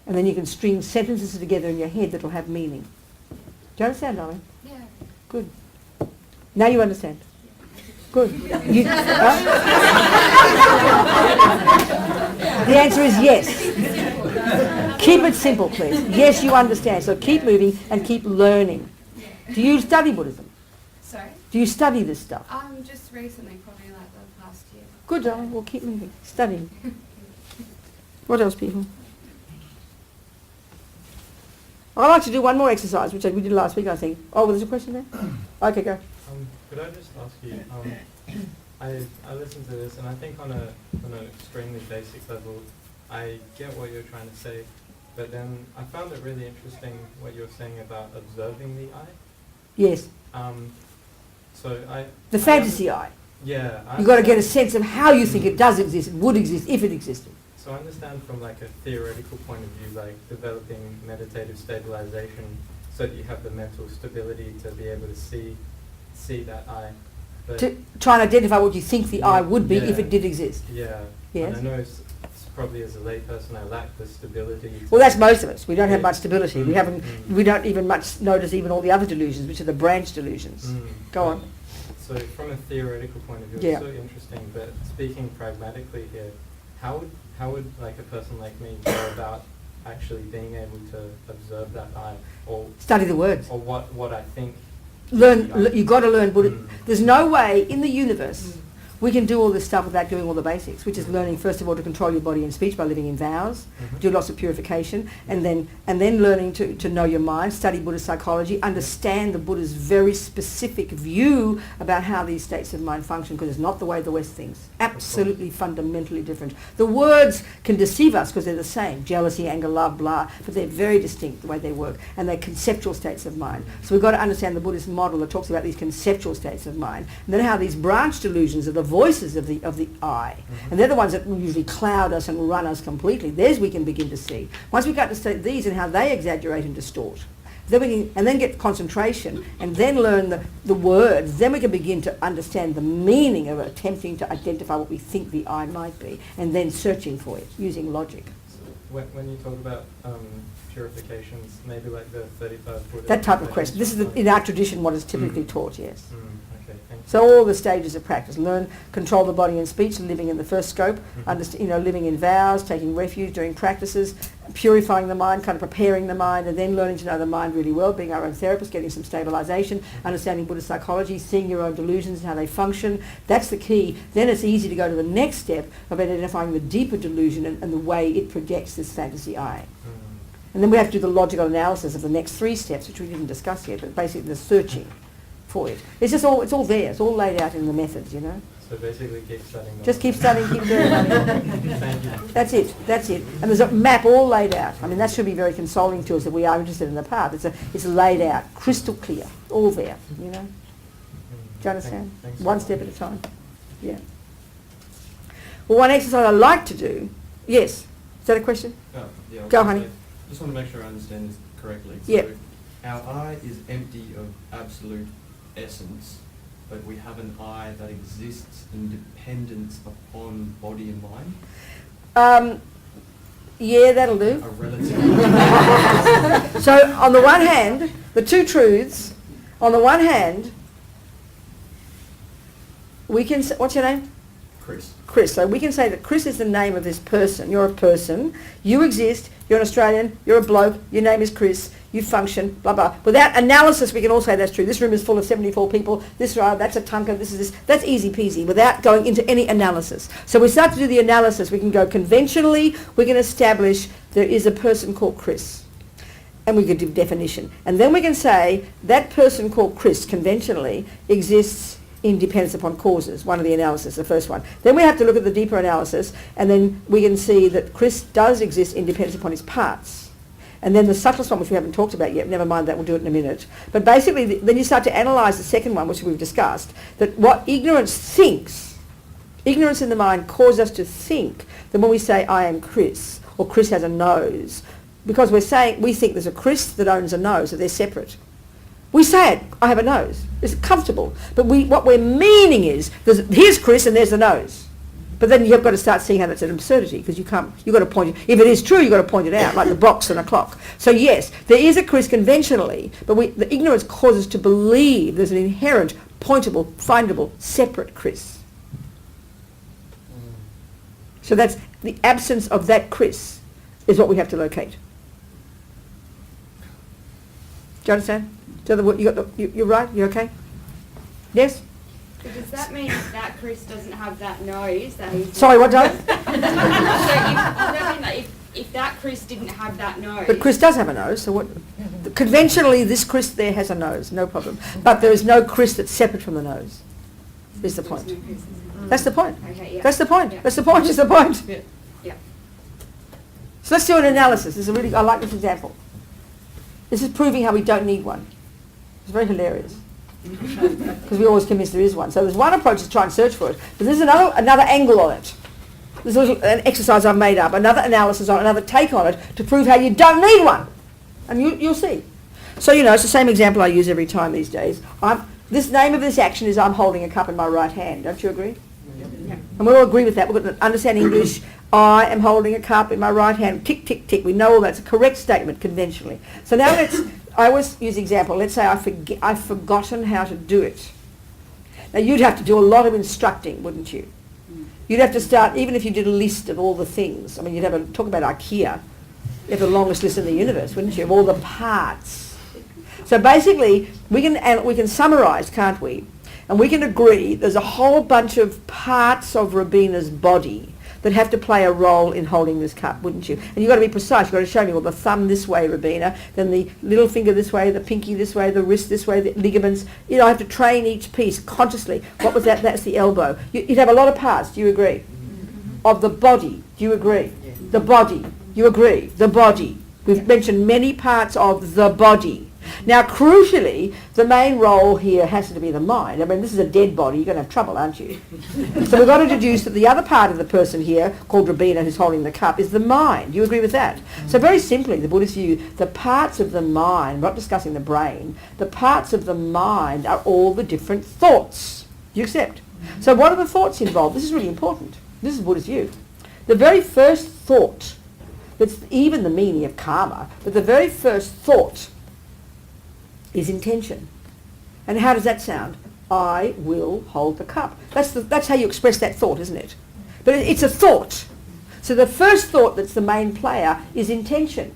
And then you can string sentences together in your head that will have meaning. Do you understand, darling? Yeah. Good. Now you understand. Good. The answer is yes. Keep it simple, please. Yes, you understand. So keep moving and keep learning. Do you study Buddhism? Sorry? Do you study this stuff? Just recently, probably like the past year. Good, darling. We'll keep moving. Studying. What else, people? I'd like to do one more exercise, which we did last week, I think. Oh, there's a question there? Okay, go. Could I just ask you, I listened to this, and I think on an extremely basic level, I get what you're trying to say, but then I found it really interesting what you're saying about observing the I. Yes. The fantasy I. Yeah. You've got to get a sense of how you think it does exist, it would exist, if it existed. So I understand from like a theoretical point of view, like developing meditative stabilization so that you have the mental stability to be able to see that I. But to try and identify what you think the I would be if it did exist. Yeah. Yes. And I know it's probably as a layperson I lack the stability. Well, that's most of us. We don't have much stability. We don't even much notice even all the other delusions, which are the branch delusions. Go on. So from a theoretical point of view, it's so interesting. But speaking pragmatically here, how would like a person like me go about actually being able to observe that I, or study the words, or what I think? You've got to learn Buddhism. There's no way in the universe We can do all this stuff without doing all the basics, which is learning first of all to control your body and speech by living in vows, do lots of purification, and then learning to know your mind, study Buddhist psychology, understand the Buddha's very specific view about how these states of mind function, because it's not the way the West thinks. Absolutely fundamentally different. The words can deceive us because they're the same: jealousy, anger, love, blah, but they're very distinct the way they work, and they're conceptual states of mind. So we've got to understand the Buddhist model that talks about these conceptual states of mind, and then how these branch delusions are the voices of the I, and they're the ones that usually cloud us and run us completely. There's we can begin to see. Once we get to see these and how they exaggerate and distort, then we can, and then get concentration, and then learn the words, then we can begin to understand the meaning of attempting to identify what we think the I might be, and then searching for it using logic. When you talk about purifications, maybe like the 35 Buddha... That type of question. This is, in our tradition, what is typically taught, yes. Okay, thank you. So all the stages of practice: learn, control the body and speech, living in the first scope, living in vows, taking refuge, doing practices, purifying the mind, kind of preparing the mind, and then learning to know the mind really well, being our own therapist, getting some stabilization, understanding Buddhist psychology, seeing your own delusions and how they function. That's the key. Then it's easy to go to the next step of identifying the deeper delusion and the way it projects this fantasy I. And then we have to do the logical analysis of the next 3 steps, which we didn't discuss yet, but basically the searching for it. It's all there. It's all laid out in the methods, you know. So basically keep studying. Just keep studying, keep doing it. Thank you. That's it. And there's a map all laid out. I mean, that should be very consoling to us that we are interested in the path. It's laid out, crystal clear, all there, you know. Do you understand? Thanks. One step at a time. Yeah. Well, one exercise I like to do, yes. Is that a question? Yeah, Go, honey. Just want to make sure I understand this correctly. So Yep. our I is empty of absolute essence, but we have an I that exists in dependence upon body and mind? Yeah, that'll do. A relative... So on the one hand, the two truths, on the one hand, we can say, what's your name? Chris. So we can say that Chris is the name of this person. You're a person. You exist. You're an Australian. You're a bloke. Your name is Chris. You function. Blah blah. Without analysis, we can all say that's true. This room is full of 74 people. That's a tunka. This is this. That's easy peasy. Without going into any analysis. So we start to do the analysis. We can go conventionally. We can establish there is a person called Chris, and we can do definition. And then we can say that person called Chris conventionally exists in dependence upon causes, one of the analysis, the first one. Then we have to look at the deeper analysis, and then we can see that Chris does exist in dependence upon his parts. And then the subtlest one, which we haven't talked about yet, never mind that, we'll do it in a minute. But basically, then you start to analyse the second one, which we've discussed, that what ignorance thinks, ignorance in the mind causes us to think that when we say, I am Chris, or Chris has a nose, because we think there's a Chris that owns a nose, that they're separate. We say it, I have a nose. It's comfortable. But what we're meaning is, here's Chris and there's the nose. But then you've got to start seeing how that's an absurdity, because you've got to point it, if it is true, you've got to point it out, like the box and a clock. So yes, there is a Chris conventionally, but the ignorance causes us to believe there's an inherent, pointable, findable, separate Chris. So that's the absence of that Chris is what we have to locate. Do you understand? You're right? You okay? Yes? So does that mean that Chris doesn't have that nose? That he's Sorry, what don't? does that mean that if that Chris didn't have that nose... But Chris does have a nose, so what? Conventionally, this Chris there has a nose, no problem. But there is no Chris that's separate from the nose, is the point. That's the point. Okay, yeah. That's the point. Yeah. That's the point, is the point. Yeah. So let's do an analysis. I like this example. This is proving how we don't need one. It's very hilarious. Because we're always convinced there is one. So there's one approach to try and search for it, but there's another angle on it. There's an exercise I've made up, another analysis on it, another take on it to prove how you don't need one. And you'll see. So, it's the same example I use every time these days. This name of this action is I'm holding a cup in my right hand. Don't you agree? Yeah. And we all agree with that. We've got to understand English. I am holding a cup in my right hand. Tick, tick, tick. We know all that's a correct statement conventionally. So now I always use the example. Let's say I've forgotten how to do it. Now you'd have to do a lot of instructing, wouldn't you? You'd have to start, even if you did a list of all the things. I mean, you'd have a, talk about IKEA. You have the longest list in the universe, wouldn't you, of all the parts. So basically, we can summarise, can't we? And we can agree there's a whole bunch of parts of Robina's body that have to play a role in holding this cup, wouldn't you? And you've got to be precise. You've got to show me, well, the thumb this way, Robina, then the little finger this way, the pinky this way, the wrist this way, the ligaments. You know, I have to train each piece consciously. What was that? That's the elbow. You'd have a lot of parts. Do you agree? Of the body. Do you agree? Yeah. The body. You agree? The body. We've mentioned many parts of the body. Now, crucially, the main role here has to be the mind. I mean, this is a dead body. You're going to have trouble, aren't you? So we've got to deduce that the other part of the person here, called Robina, who's holding the cup, is the mind. Do you agree with that? So very simply, the Buddhist view, the parts of the mind, we're not discussing the brain, the parts of the mind are all the different thoughts. Do you accept? So what are the thoughts involved? This is really important. This is Buddhist view. The very first thought, that's even the meaning of karma, but the very first thought is intention. And how does that sound? I will hold the cup. That's how you express that thought, isn't it? But it's a thought. So the first thought that's the main player is intention.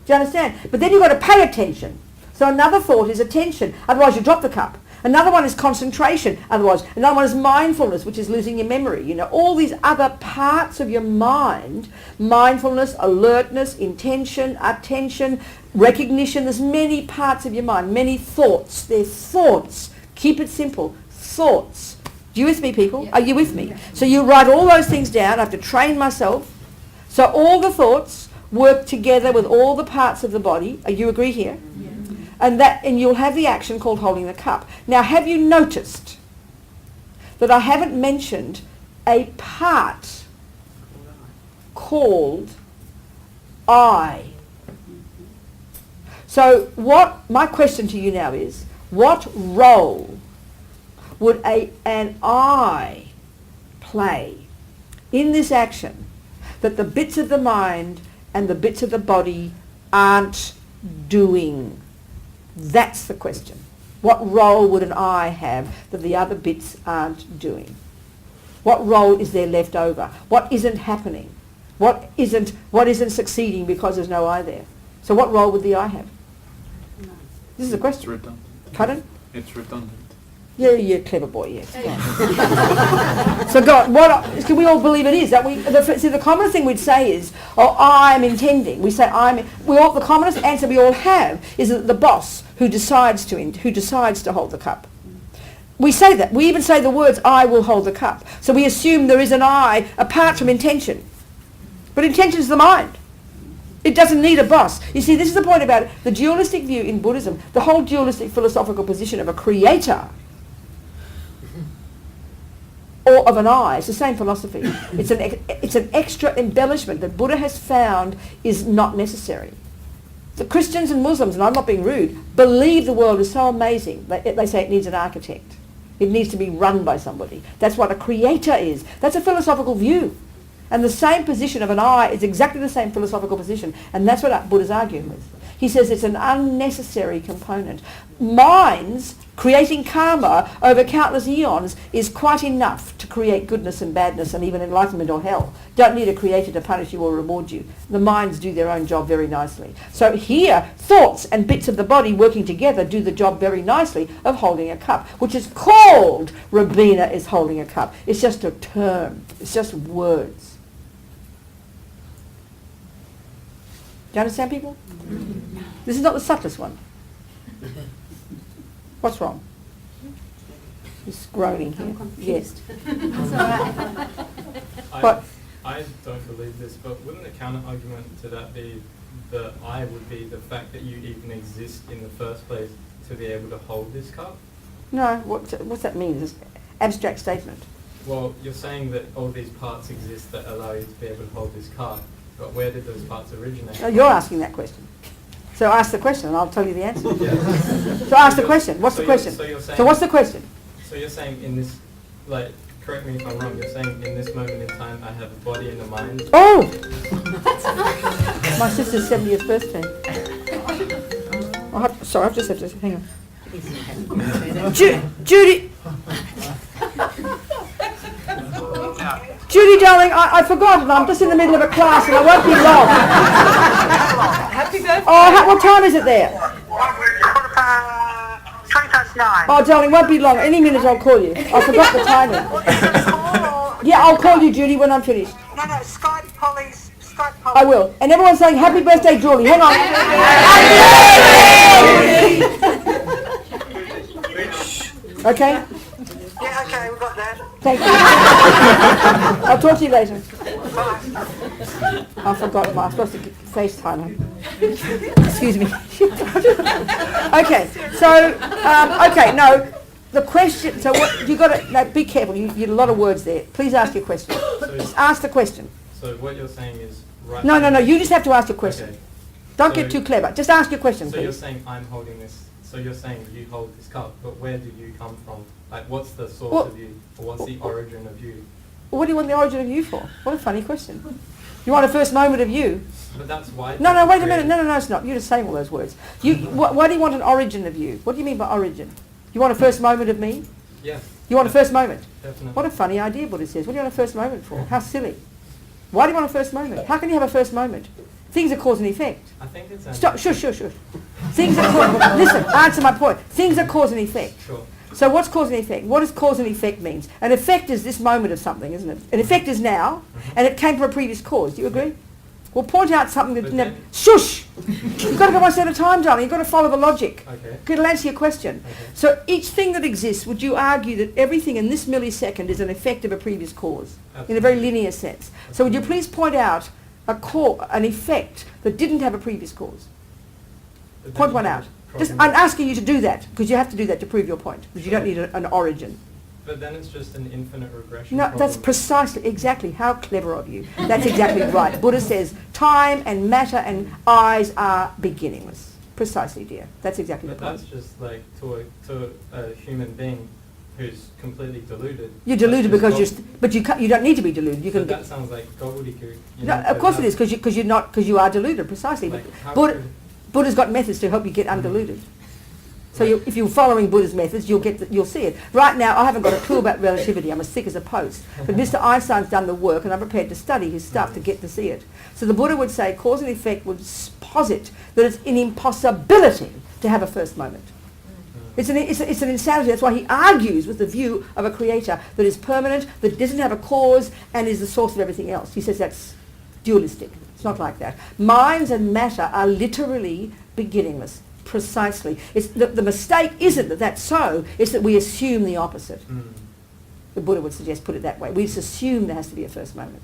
Do you understand? But then you've got to pay attention. So another thought is attention. Otherwise you drop the cup. Another one is concentration. Otherwise, another one is mindfulness, which is losing your memory. You know, all these other parts of your mind, mindfulness, alertness, intention, attention, recognition. There's many parts of your mind, many thoughts. They're thoughts. Keep it simple. Thoughts. Do you with me, people? Yeah. Are you with me? So you write all those things down. I have to train myself. So all the thoughts work together with all the parts of the body. You agree here? Yeah. And you'll have the action called holding the cup. Now, have you noticed that I haven't mentioned a part called I? So my question to you now is, what role would an I play in this action that the bits of the mind and the bits of the body aren't doing? That's the question. What role would an I have that the other bits aren't doing? What role is there left over? What isn't happening? What isn't succeeding because there's no I there? So what role would the I have? This is a It's question. redundant. Pardon? It's redundant. Yeah, you're a clever boy, yes. So God, can we all believe it is? The common thing we'd say is, oh, I'm intending. We say the commonest answer we all have is that the boss who decides to hold the cup. We say that. We even say the words, I will hold the cup. So we assume there is an I apart from intention. But intention is the mind. It doesn't need a boss. You see, this is the point about it. The dualistic view in Buddhism, the whole dualistic philosophical position of a creator or of an I, it's the same philosophy. It's an extra embellishment that Buddha has found is not necessary. The Christians and Muslims, and I'm not being rude, believe the world is so amazing. They say it needs an architect. It needs to be run by somebody. That's what a creator is. That's a philosophical view. And the same position of an I is exactly the same philosophical position. And that's what Buddha's arguing with. He says it's an unnecessary component. Minds creating karma over countless eons is quite enough to create goodness and badness and even enlightenment or hell. Don't need a creator to punish you or reward you. The minds do their own job very nicely. So here, thoughts and bits of the body working together do the job very nicely of holding a cup, which is called Robina is holding a cup. It's just a term. It's just words. Do you understand, people? This is not the subtlest one. What's wrong? He's groaning here. I'm confused. Yes. That's all right. What? I don't believe this, but wouldn't the counter argument to that be that I would be the fact that you even exist in the first place to be able to hold this cup? No, what's that mean? It's an abstract statement. Well, you're saying that all these parts exist that allow you to be able to hold this cup, but where did those parts originate? No, you're asking that question. So ask the question and I'll tell you the answer. Yeah. So ask the question. What's the question? You're saying, So what's the question? So you're saying in this, like, correct me if I'm wrong, you're saying in this moment in time I have a body and a mind? Oh! My sister's 70th birthday. Sorry, I've just had to, hang on. Judy! Judy, darling, I forgot. I'm just in the middle of a class and I won't be long. Happy birthday. Oh, what time is it there? 20 past 9. Oh, darling, won't be long. Any minute I'll call you. I forgot the timing. Yeah, I'll call you, Judy, when I'm finished. No, Skype Polly's. I will. And everyone's saying, happy birthday, Julie. Hang on. Okay? Yeah, okay, we've got that. Thank you. I'll talk to you later. I forgot. I'm supposed to FaceTime her. Excuse me. Okay. So, okay. No, the question. So what you got to be careful. You a lot of words there. Please ask your question. Just ask the question. So what you're saying is right. No. You just have to ask your question. Okay. Don't get too clever. Just ask your question, So please. you're saying I'm holding this. So you're saying you hold this cup, but where do you come from? Like, what's the source of you, or what's the origin of you? What do you want the origin of you for? What a funny question. You want a first moment of you? But that's why. No, wait a minute. No, it's not. You're just saying all those words. Why do you want an origin of you? What do you mean by origin? You want a first moment of me? Yes. You want a first moment? Definitely. What a funny idea, Buddha says. What do you want a first moment for? How silly. Why do you want a first moment? How can you have a first moment? Things are cause and effect. I think it's. Stop. Shush. Things are listen, answer my point. Things are cause and effect. Sure. So what's cause and effect? What does cause and effect means? An effect is this moment of something, isn't it? An effect is now, and it came from a previous cause. Do you agree? Well, point out something that... Shush! You've got to go one step at a time, darling. You've got to follow the logic. Okay. It'll answer your question. Okay. So each thing that exists, would you argue that everything in this millisecond is an effect of a previous cause? Absolutely. In a very linear sense. So would you please point out an effect that didn't have a previous cause? Point one out. I'm asking you to do that, because you have to do that to prove your point, because you don't need an origin. But then it's just an infinite regression. No, that's precisely, exactly, how clever of you. That's exactly right. Buddha says time and matter and eyes are beginningless. Precisely, dear. That's exactly But the point. that's just like to a human being who's completely deluded. You're deluded That's because just but you don't need to be deluded. You So can. that sounds like gobbledygook. No, of course it is, because you are deluded, precisely. Like, how Buddha, could- Buddha's got methods to help you get undiluted. So if you're following Buddha's methods, you'll see it. Right now, I haven't got a clue about relativity. I'm as thick as a post. But Mr. Einstein's done the work, and I'm prepared to study his stuff to get to see it. So the Buddha would say cause and effect would posit that it's an impossibility to have a first moment. It's an insanity. That's why he argues with the view of a creator that is permanent, that doesn't have a cause, and is the source of everything else. He says that's dualistic. It's not like that. Minds and matter are literally beginningless. Precisely. It's the mistake isn't that that's so, it's that we assume the opposite. The Buddha would suggest put it that way. We just assume there has to be a first moment.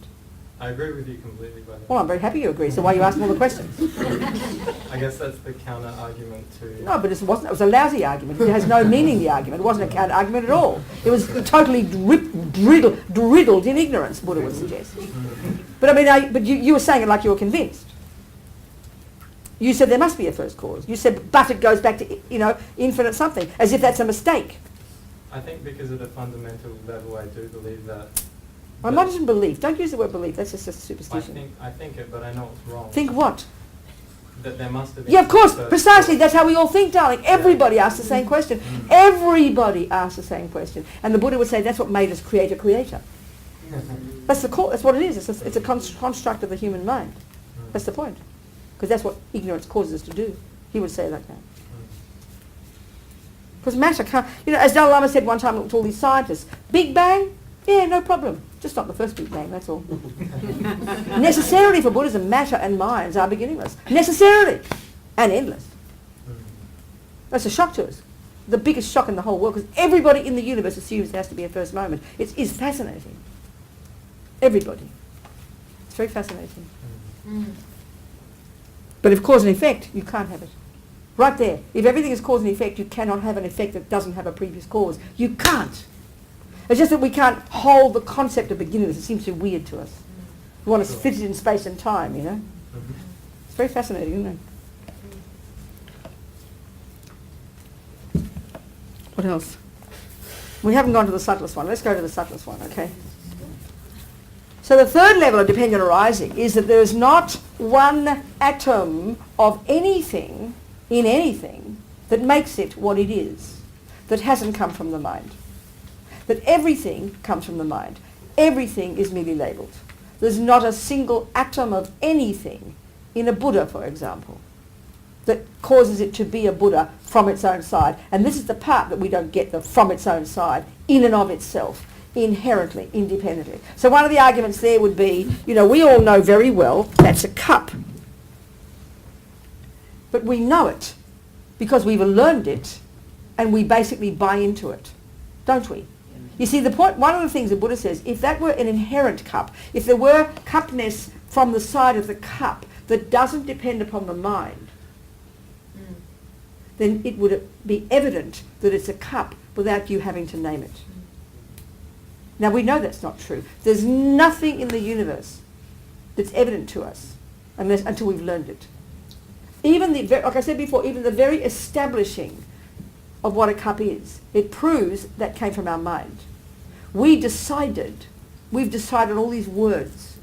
I agree with you completely, by the way. Well, I'm very happy you agree, so why are you asking all the questions? I guess that's the counter argument to... No, but it was a lousy argument. It has no meaning, the argument. It wasn't a counter argument at all. It was totally riddled in ignorance, Buddha would suggest. But I mean, but you were saying it like you were convinced. You said there must be a first cause. You said, but it goes back to, infinite something, as if that's a mistake. I think because at a fundamental level, I do believe that... I'm not even belief. Don't use the word belief. That's just a superstition. I think it, but I know it's wrong. Think what? That there must have been... Yeah, of course, first precisely. cause. That's how we all think, darling. Everybody asks the same question. Everybody asks the same question. And the Buddha would say that's what made us create a creator. That's what it is. It's a construct of the human mind. That's the point. Because that's what ignorance causes us to do. He would say it like that. Because matter can't... as Dalai Lama said one time to all these scientists, Big Bang? Yeah, no problem. Just not the first Big Bang, that's all. Necessarily for Buddhism, matter and minds are beginningless. Necessarily. And endless. That's a shock to us. The biggest shock in the whole world, because everybody in the universe assumes there has to be a first moment. It is fascinating. Everybody. It's very fascinating. But if cause and effect, you can't have it. Right there. If everything is cause and effect, you cannot have an effect that doesn't have a previous cause. You can't. It's just that we can't hold the concept of beginningless. It seems too weird to us. We want to fit it in space and time, It's very fascinating, isn't it? What else? We haven't gone to the subtlest one. Let's go to the subtlest one, okay? So the third level of dependent arising is that there is not one atom of anything in anything that makes it what it is, that hasn't come from the mind. That everything comes from the mind. Everything is merely labelled. There's not a single atom of anything in a Buddha, for example, that causes it to be a Buddha from its own side. And this is the part that we don't get, the from its own side, in and of itself, inherently, independently. So one of the arguments there would be, we all know very well that's a cup. But we know it because we've learned it and we basically buy into it, don't we? You see, the point, one of the things the Buddha says, if that were an inherent cup, if there were cupness from the side of the cup that doesn't depend upon the mind, then it would be evident that it's a cup without you having to name it. Now we know that's not true. There's nothing in the universe that's evident to us until we've learned it. Even like I said before, even the very establishing of what a cup is, it proves that came from our mind. We've decided all these words,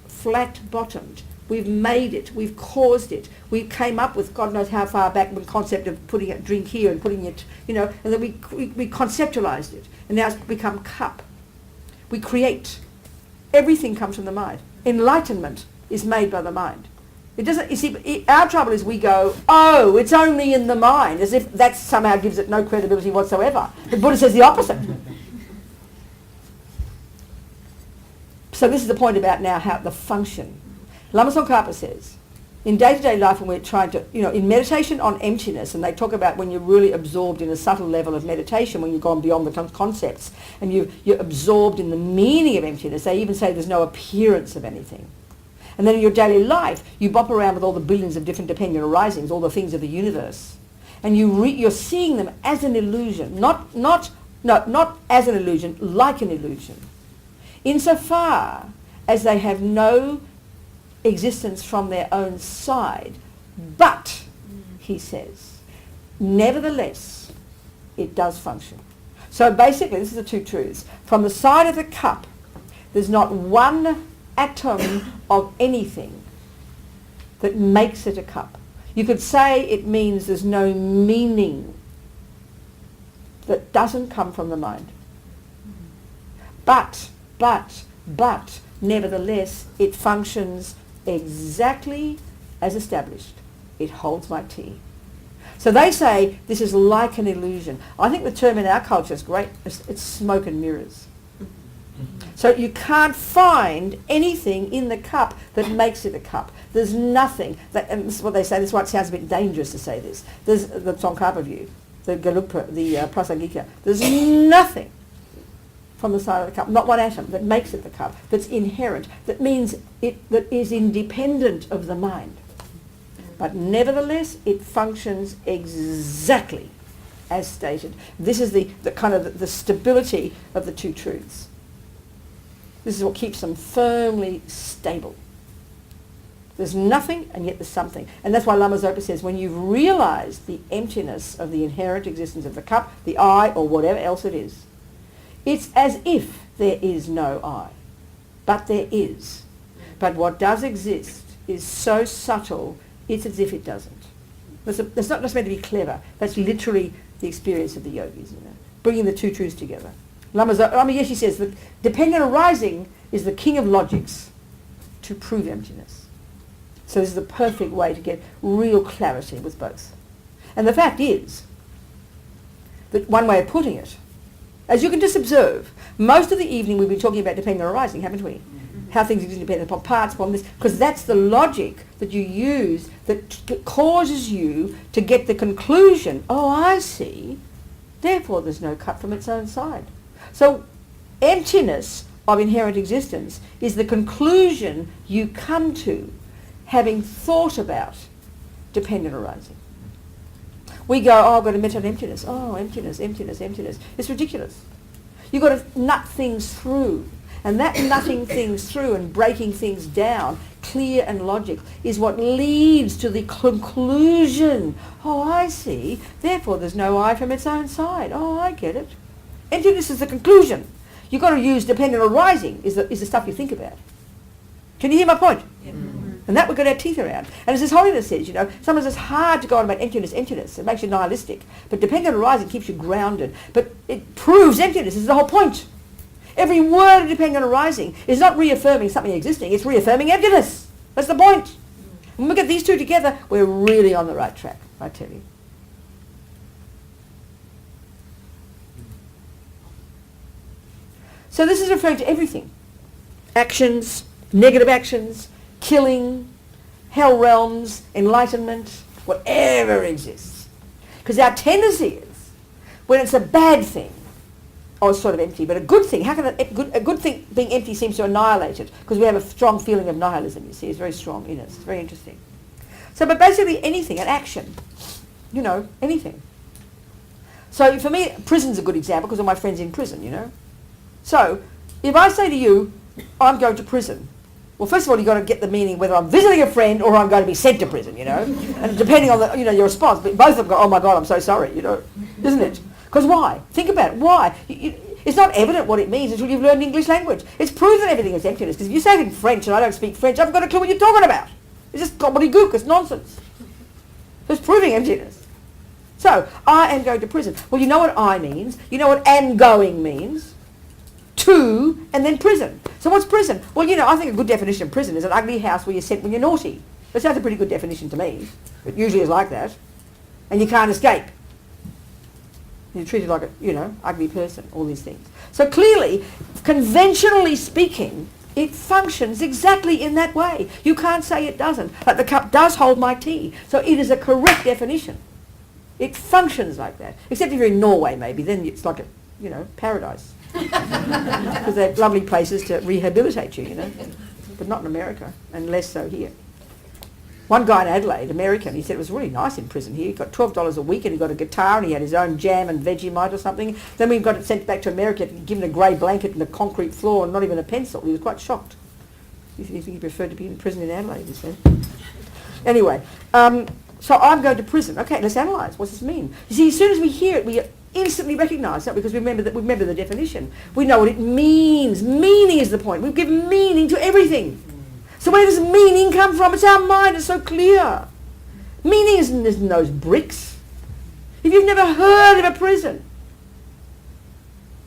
flat-bottomed. We've made it. We've caused it. We came up with God knows how far back the concept of putting a drink here and putting it, and then we conceptualized it, and now it's become cup. We create. Everything comes from the mind. Enlightenment is made by the mind. It doesn't. You see, our trouble is we go, oh, it's only in the mind, as if that somehow gives it no credibility whatsoever. The Buddha says the opposite. So this is the point about now how the function. Lama Tsongkhapa says, in day-to-day life when we're trying to, in meditation on emptiness, and they talk about when you're really absorbed in a subtle level of meditation, when you've gone beyond the concepts, and you're absorbed in the meaning of emptiness, they even say there's no appearance of anything. And then in your daily life, you bop around with all the billions of different dependent arisings, all the things of the universe, and you're seeing them as an illusion, not as an illusion, like an illusion, insofar as they have no existence from their own side. But, he says, nevertheless, it does function. So basically, this is the two truths. From the side of the cup, there's not one atom of anything that makes it a cup. You could say it means there's no meaning that doesn't come from the mind. But, nevertheless, it functions exactly as established. It holds my tea. So they say this is like an illusion. I think the term in our culture is great. It's smoke and mirrors. So you can't find anything in the cup that makes it a cup. There's nothing. And this is what they say. This is why it sounds a bit dangerous to say this. There's the Tsongkhapa view, the Gelugpa, the Prasangika. There's nothing from the side of the cup, not one atom, that makes it the cup, that's inherent, that means that is independent of the mind. But nevertheless, it functions exactly as stated. This is the kind of the stability of the two truths. This is what keeps them firmly stable. There's nothing, and yet there's something. And that's why Lama Zopa says, when you've realized the emptiness of the inherent existence of the cup, the I, or whatever else it is, it's as if there is no I, but there is. But what does exist is so subtle, it's as if it doesn't. That's not just meant to be clever. That's literally the experience of the yogis, bringing the two truths together. Lama Yeshe says that dependent arising is the king of logics to prove emptiness. So this is the perfect way to get real clarity with both. And the fact is that one way of putting it, as you can just observe, most of the evening we've been talking about dependent arising, haven't we? Mm-hmm. How things exist dependent upon parts, upon this, because that's the logic that you use that causes you to get the conclusion, oh, I see, therefore there's no cup from its own side. So emptiness of inherent existence is the conclusion you come to having thought about dependent arising. We go, oh, I've got to meditate on emptiness. Oh, emptiness, emptiness, emptiness. It's ridiculous. You've got to nut things through. And that nutting things through and breaking things down, clear and logic, is what leads to the conclusion. Oh, I see. Therefore, there's no I from its own side. Oh, I get it. Emptiness is the conclusion. You've got to use dependent arising is the stuff you think about. Can you hear my point? Yeah. And that we've got our teeth around. And as His Holiness says, sometimes it's hard to go on about emptiness. It makes you nihilistic. But dependent arising keeps you grounded. But it proves emptiness. This is the whole point. Every word of dependent arising is not reaffirming something existing. It's reaffirming emptiness. That's the point. When we get these two together, we're really on the right track, I tell you. So this is referring to everything. Actions, negative actions, killing, hell realms, enlightenment, whatever exists. Because our tendency is, when it's a bad thing, oh, it's sort of empty, but a good thing, how can a good thing being empty seems to annihilate it? Because we have a strong feeling of nihilism, you see, it's very strong in us. It's very interesting. So, but basically anything, an action, you know, anything. So for me, prison's a good example because all my friends in prison, you know. So, if I say to you, I'm going to prison, well, first of all, you've got to get the meaning whether I'm visiting a friend or I'm going to be sent to prison, you know. And depending on the, you know, your response, but both of them go, oh my God, I'm so sorry, you know, isn't it? Because why? Think about it. Why? It's not evident what it means until you've learned English language. It's proven everything is emptiness. Because if you say it in French and I don't speak French, I've got a clue what you're talking about. It's just gobbledygook. It's nonsense. So it's proving emptiness. So, I am going to prison. Well, you know what I means. You know what am going means. To, and then prison. So what's prison? Well, you know, I think a good definition of prison is an ugly house where you're sent when you're naughty. That sounds a pretty good definition to me. It usually is like that. And you can't escape. You're treated like a, you know, ugly person, all these things. So clearly, conventionally speaking, it functions exactly in that way. You can't say it doesn't. Like the cup does hold my tea. So it is a correct definition. It functions like that. Except if you're in Norway, maybe, then it's like a, you know, paradise. Because they're lovely places to rehabilitate you, you know. But not in America, and less so here. One guy in Adelaide, American, he said it was really nice in prison here. He got $12 a week and he got a guitar and he had his own jam and Vegemite or something. Then we got it sent back to America, given a grey blanket and a concrete floor and not even a pencil. He was quite shocked. He think he preferred to be in prison in Adelaide, he said. Anyway, so I'm going to prison. Okay, let's analyse. What's this mean? You see, as soon as we hear it, we instantly recognise that because we remember the definition. We know what it means. Meaning is the point. We give meaning to everything. So where does meaning come from? It's our mind. It's so clear. Meaning isn't in those bricks. If you've never heard of a prison,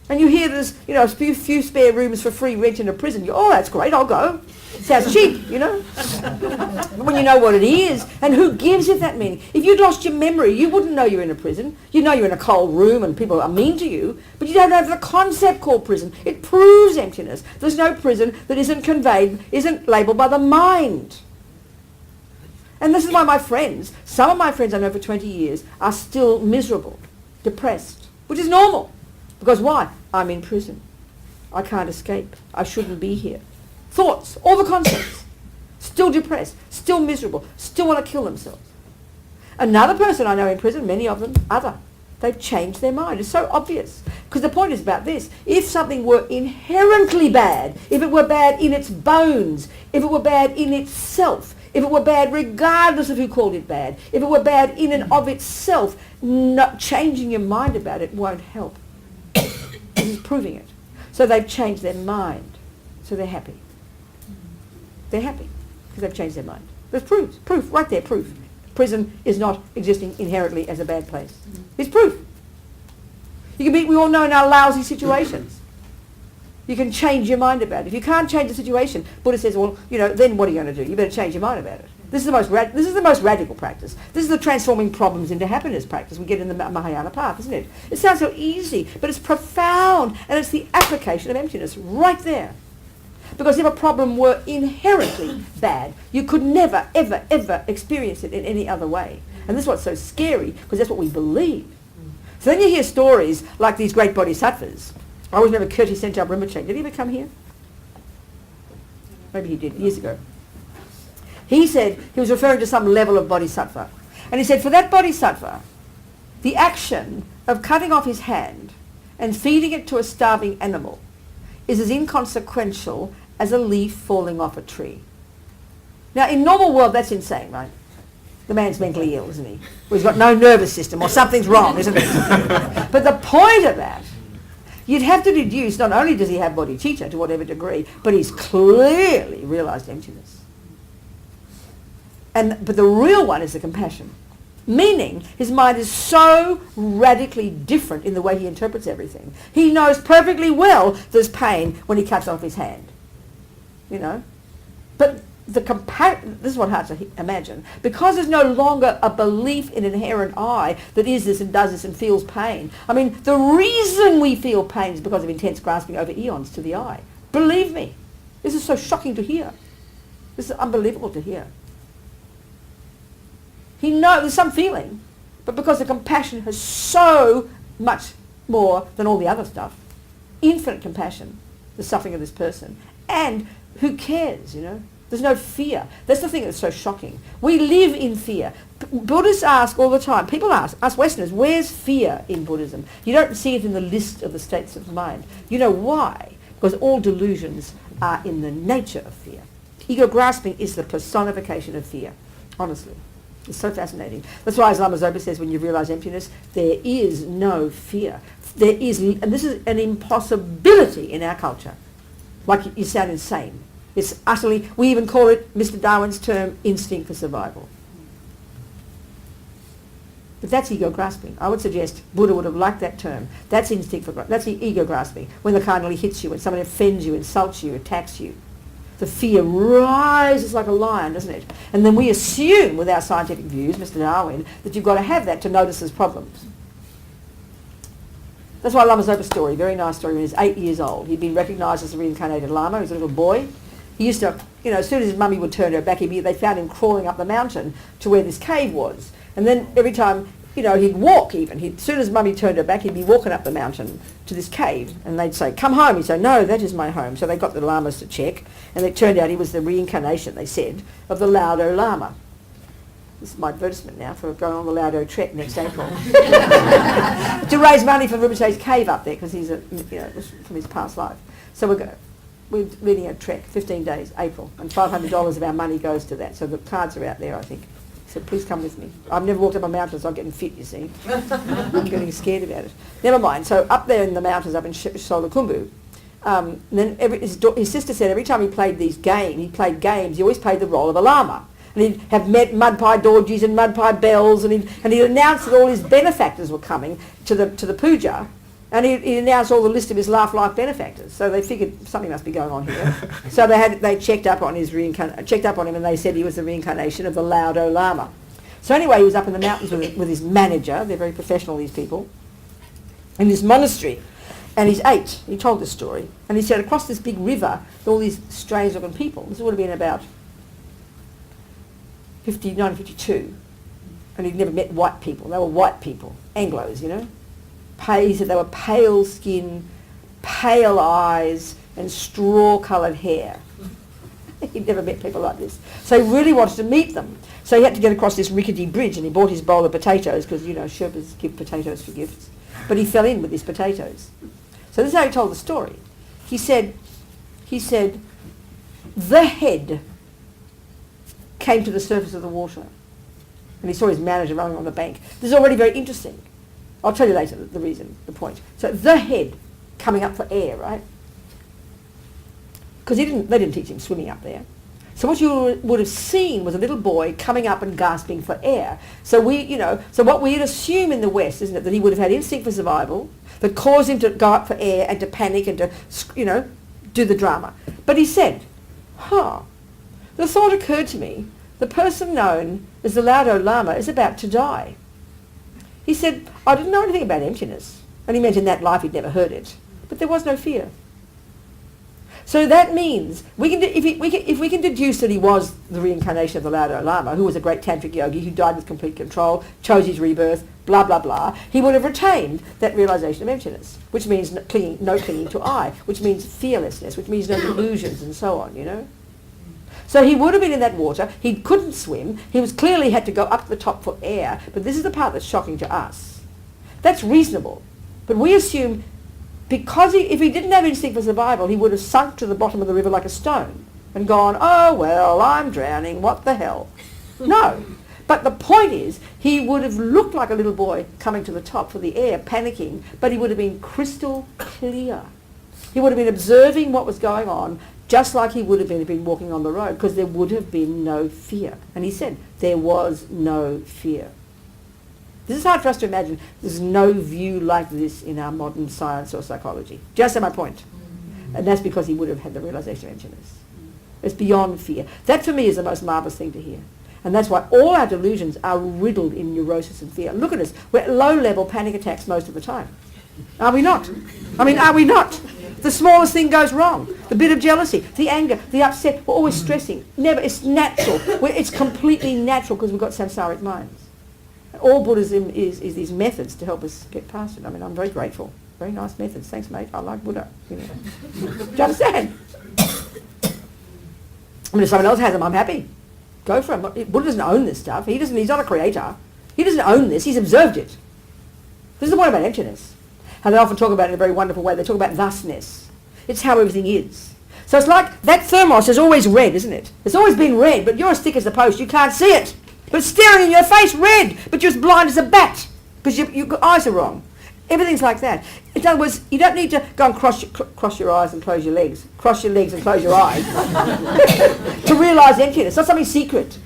and you hear there's, you know, a few spare rooms for free rent in a prison, oh, that's great, I'll go. Sounds cheap, you know. But when you know what it is, and who gives it that meaning? If you'd lost your memory, you wouldn't know you're in a prison. You know you're in a cold room and people are mean to you, but you don't have the concept called prison. It proves emptiness. There's no prison that isn't conveyed, isn't labelled by the mind. And this is why my friends, some of my friends I know for 20 years, are still miserable, depressed, which is normal. Because why? I'm in prison. I can't escape. I shouldn't be here. Thoughts, all the concepts, still depressed, still miserable, still want to kill themselves. Another person I know in prison, many of them, they've changed their mind. It's so obvious. Because the point is about this. If something were inherently bad, if it were bad in its bones, if it were bad in itself, if it were bad regardless of who called it bad, if it were bad in and of itself, not changing your mind about it won't help. This is proving it. So they've changed their mind. So they're happy. They're happy because they've changed their mind. There's proof, right there, proof. Prison is not existing inherently as a bad place. It's proof. We all know in our lousy situations, you can change your mind about it. If you can't change the situation, Buddha says, well, you know, then what are you going to do? You better change your mind about it. This is the most radical practice. This is the transforming problems into happiness practice we get in the Mahayana path, isn't it? It sounds so easy, but it's profound, and it's the application of emptiness right there. Because if a problem were inherently bad, you could never, ever, ever experience it in any other way. And this is what's so scary, because that's what we believe. So then you hear stories like these great bodhisattvas. I always remember Kirti Senchab Rinpoche. Did he ever come here? Maybe he did, years ago. He said, he was referring to some level of bodhisattva. And he said, for that bodhisattva, the action of cutting off his hand and feeding it to a starving animal is as inconsequential as a leaf falling off a tree. Now, in normal world, that's insane, right? The man's mentally ill, isn't he? Or he's got no nervous system, or something's wrong, isn't it? But the point of that, you'd have to deduce, not only does he have bodhicitta to whatever degree, but he's clearly realised emptiness. But the real one is the compassion. Meaning, his mind is so radically different in the way he interprets everything. He knows perfectly well there's pain when he cuts off his hand. You know? But this is what hard to imagine, because there's no longer a belief in inherent I that is this and does this and feels pain. I mean, the reason we feel pain is because of intense grasping over eons to the I. Believe me, this is so shocking to hear. This is unbelievable to hear. He knows there's some feeling, but because the compassion has so much more than all the other stuff, infinite compassion, the suffering of this person, and who cares, you know? There's no fear. That's the thing that's so shocking. We live in fear. Buddhists ask all the time, people ask, us Westerners, where's fear in Buddhism? You don't see it in the list of the states of mind. You know why? Because all delusions are in the nature of fear. Ego grasping is the personification of fear, honestly. It's so fascinating. That's why, as Lama Zopa says, when you realize emptiness, there is no fear. There is, and this is an impossibility in our culture. Like you sound insane. It's utterly, we even call it, Mr. Darwin's term, instinct for survival. But that's ego grasping. I would suggest Buddha would have liked that term. That's instinct for, that's the ego grasping. When the kindly hits you, when somebody offends you, insults you, attacks you. The fear rises like a lion, doesn't it? And then we assume, with our scientific views, Mr. Darwin, that you've got to have that to notice there's problems. That's why Lama Zopa's story, very nice story, when he was 8 years old. He'd been recognised as a reincarnated Lama. He was a little boy. He used to, you know, as soon as his mummy would turn her back, they found him crawling up the mountain to where this cave was. And then every time, you know, he'd walk even. As soon as mummy turned her back, he'd be walking up the mountain to this cave. And they'd say, come home. He'd say, no, that is my home. So they got the Lamas to check. And it turned out he was the reincarnation, they said, of the Laudo Lama. This is my advertisement now for going on the Laudo trek next April. To raise money for Rinpoche's cave up there, because he's, from his past life. So we're leading a trek, 15 days, April, and $500 of our money goes to that. So the cards are out there, I think. So please come with me. I've never walked up a mountain, so I'm getting fit, you see. I'm getting scared about it. Never mind. So up there in the mountains, up in Solakumbu, then his sister said every time he played games, he always played the role of a lama. And he'd have met mud pie dorjies and mud pie bells, and he'd announced that all his benefactors were coming to the puja. And he announced all the list of his life benefactors. So they figured something must be going on here. So they checked up on him, and they said he was the reincarnation of the Laudo Lama. So anyway, he was up in the mountains with his manager. They're very professional, these people, in this monastery. And he's 8. He told this story. And he said across this big river, all these strange looking people. This would have been about 1952. And he'd never met white people. They were white people, Anglos, you know. He said they were pale skin, pale eyes, and straw-coloured hair. He'd never met people like this. So he really wanted to meet them. So he had to get across this rickety bridge, and he bought his bowl of potatoes, because, you know, Sherpas give potatoes for gifts. But he fell in with his potatoes. So this is how he told the story. He said, the head came to the surface of the water. And he saw his manager running on the bank. This is already very interesting. I'll tell you later the point. So the head coming up for air, right? Because they didn't teach him swimming up there. So what you would have seen was a little boy coming up and gasping for air. So what we'd assume in the West, isn't it, that he would have had instinct for survival that caused him to go up for air and to panic and to, do the drama. But he said, the thought occurred to me, the person known as the Laudo Lama is about to die. He said, I didn't know anything about emptiness. And he meant in that life he'd never heard it. But there was no fear. So that means, if we can deduce that he was the reincarnation of the Laudo Lama, who was a great tantric yogi who died with complete control, chose his rebirth, blah, blah, blah, he would have retained that realization of emptiness, which means no clinging to I, which means fearlessness, which means no delusions and so on, you know. So he would have been in that water. He couldn't swim. He clearly had to go up to the top for air. But this is the part that's shocking to us. That's reasonable. But we assume because if he didn't have instinct for survival, he would have sunk to the bottom of the river like a stone and gone, oh, well, I'm drowning. What the hell? No. But the point is, he would have looked like a little boy coming to the top for the air, panicking, but he would have been crystal clear. He would have been observing what was going on, just like he would have been walking on the road, because there would have been no fear. And he said, there was no fear. This is hard for us to imagine. There's no view like this in our modern science or psychology. Just at my point. And that's because he would have had the realization of emptiness. It's beyond fear. That for me is the most marvellous thing to hear. And that's why all our delusions are riddled in neurosis and fear. Look at us. We're at low-level panic attacks most of the time. Are we not? I mean, are we not? The smallest thing goes wrong. The bit of jealousy, the anger, the upset. We're always stressing. Never. It's natural. It's completely natural because we've got samsaric minds. All Buddhism is these methods to help us get past it. I mean, I'm very grateful. Very nice methods. Thanks, mate. I like Buddha. You know. Do you understand? I mean, if someone else has them, I'm happy. Go for him. Buddha doesn't own this stuff. He's not a creator. He doesn't own this. He's observed it. This is the point about emptiness. How they often talk about it in a very wonderful way. They talk about thusness. It's how everything is. So it's like that thermos is always red, isn't it? It's always been red, but you're as thick as the post. You can't see it. But it's staring in your face red, but you're as blind as a bat because your eyes are wrong. Everything's like that. In other words, you don't need to go and cross your eyes and close your legs. Cross your legs and close your eyes to realise emptiness. It's not something secret.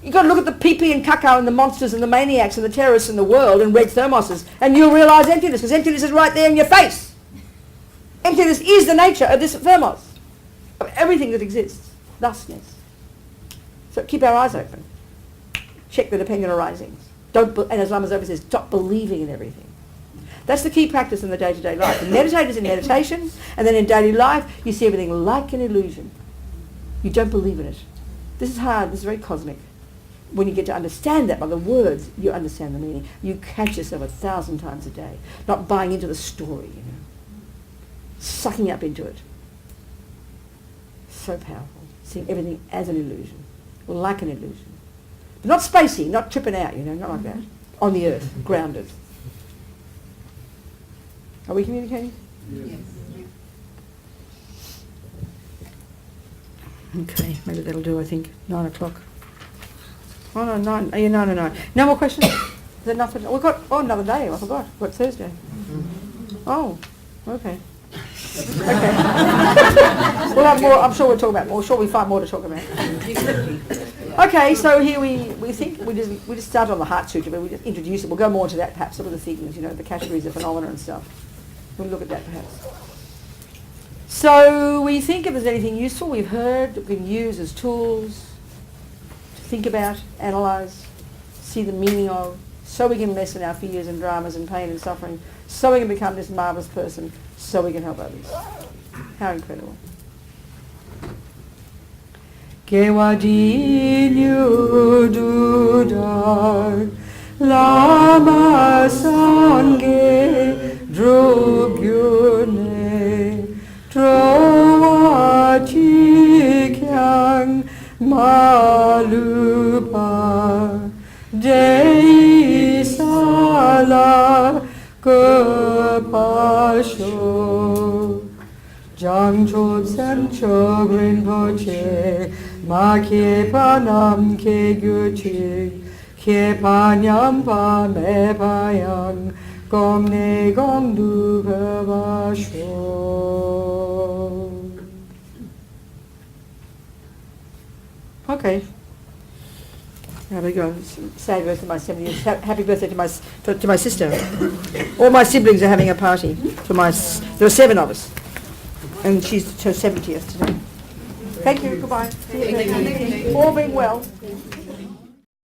You've got to look at the pee-pee and caca and the monsters and the maniacs and the terrorists in the world and red thermoses and you'll realise emptiness because emptiness is right there in your face. Emptiness is the nature of this thermos, of everything that exists. Thusness. So keep our eyes open. Check the dependent arisings. And as Lama Zopa says, stop believing in everything. That's the key practice in the day-to-day life. The meditators in meditation, and then in daily life, you see everything like an illusion. You don't believe in it. This is hard. This is very cosmic. When you get to understand that by the words, you understand the meaning. You catch yourself 1,000 times a day, not buying into the story, you know, sucking up into it. So powerful. Seeing everything as an illusion, like an illusion. But not spacey, not tripping out, you know, not like that. On the earth, grounded. Are we communicating? Yes. Okay, maybe that'll do, I think. 9 o'clock. Oh, no, 9. Yeah, 9. No more questions? Is there nothing? We've got, another day. I forgot. We've got Thursday. Oh, okay. Okay. We'll have more. I'm sure we'll talk about more. Sure, we find more to talk about. Okay, so here we think we just start on the Heart Sutra, but we just introduce it. We'll go more into that perhaps, some of the things, you know, the categories of phenomena and stuff. We'll look at that perhaps. So we think if there's anything useful we've heard that we can use as tools to think about, analyse, see the meaning of, so we can lessen our fears and dramas and pain and suffering, so we can become this marvellous person, so we can help others. How incredible. Kewadinyu dudar lama sangye drugyune trowachikyang malupa deisala kepasho Jangchod Sanchog Rinpoche Ma Kyepanam Kegyuchi Kyepanyam Pa Mepayang Gong Ne Gong Du Bevasho. Okay. There we go. Say birthday to my 70th. Happy birthday to my sister. All my siblings are having a party. There are 7 of us. And she's her 70th today. Thank you. Goodbye. See you. All being well.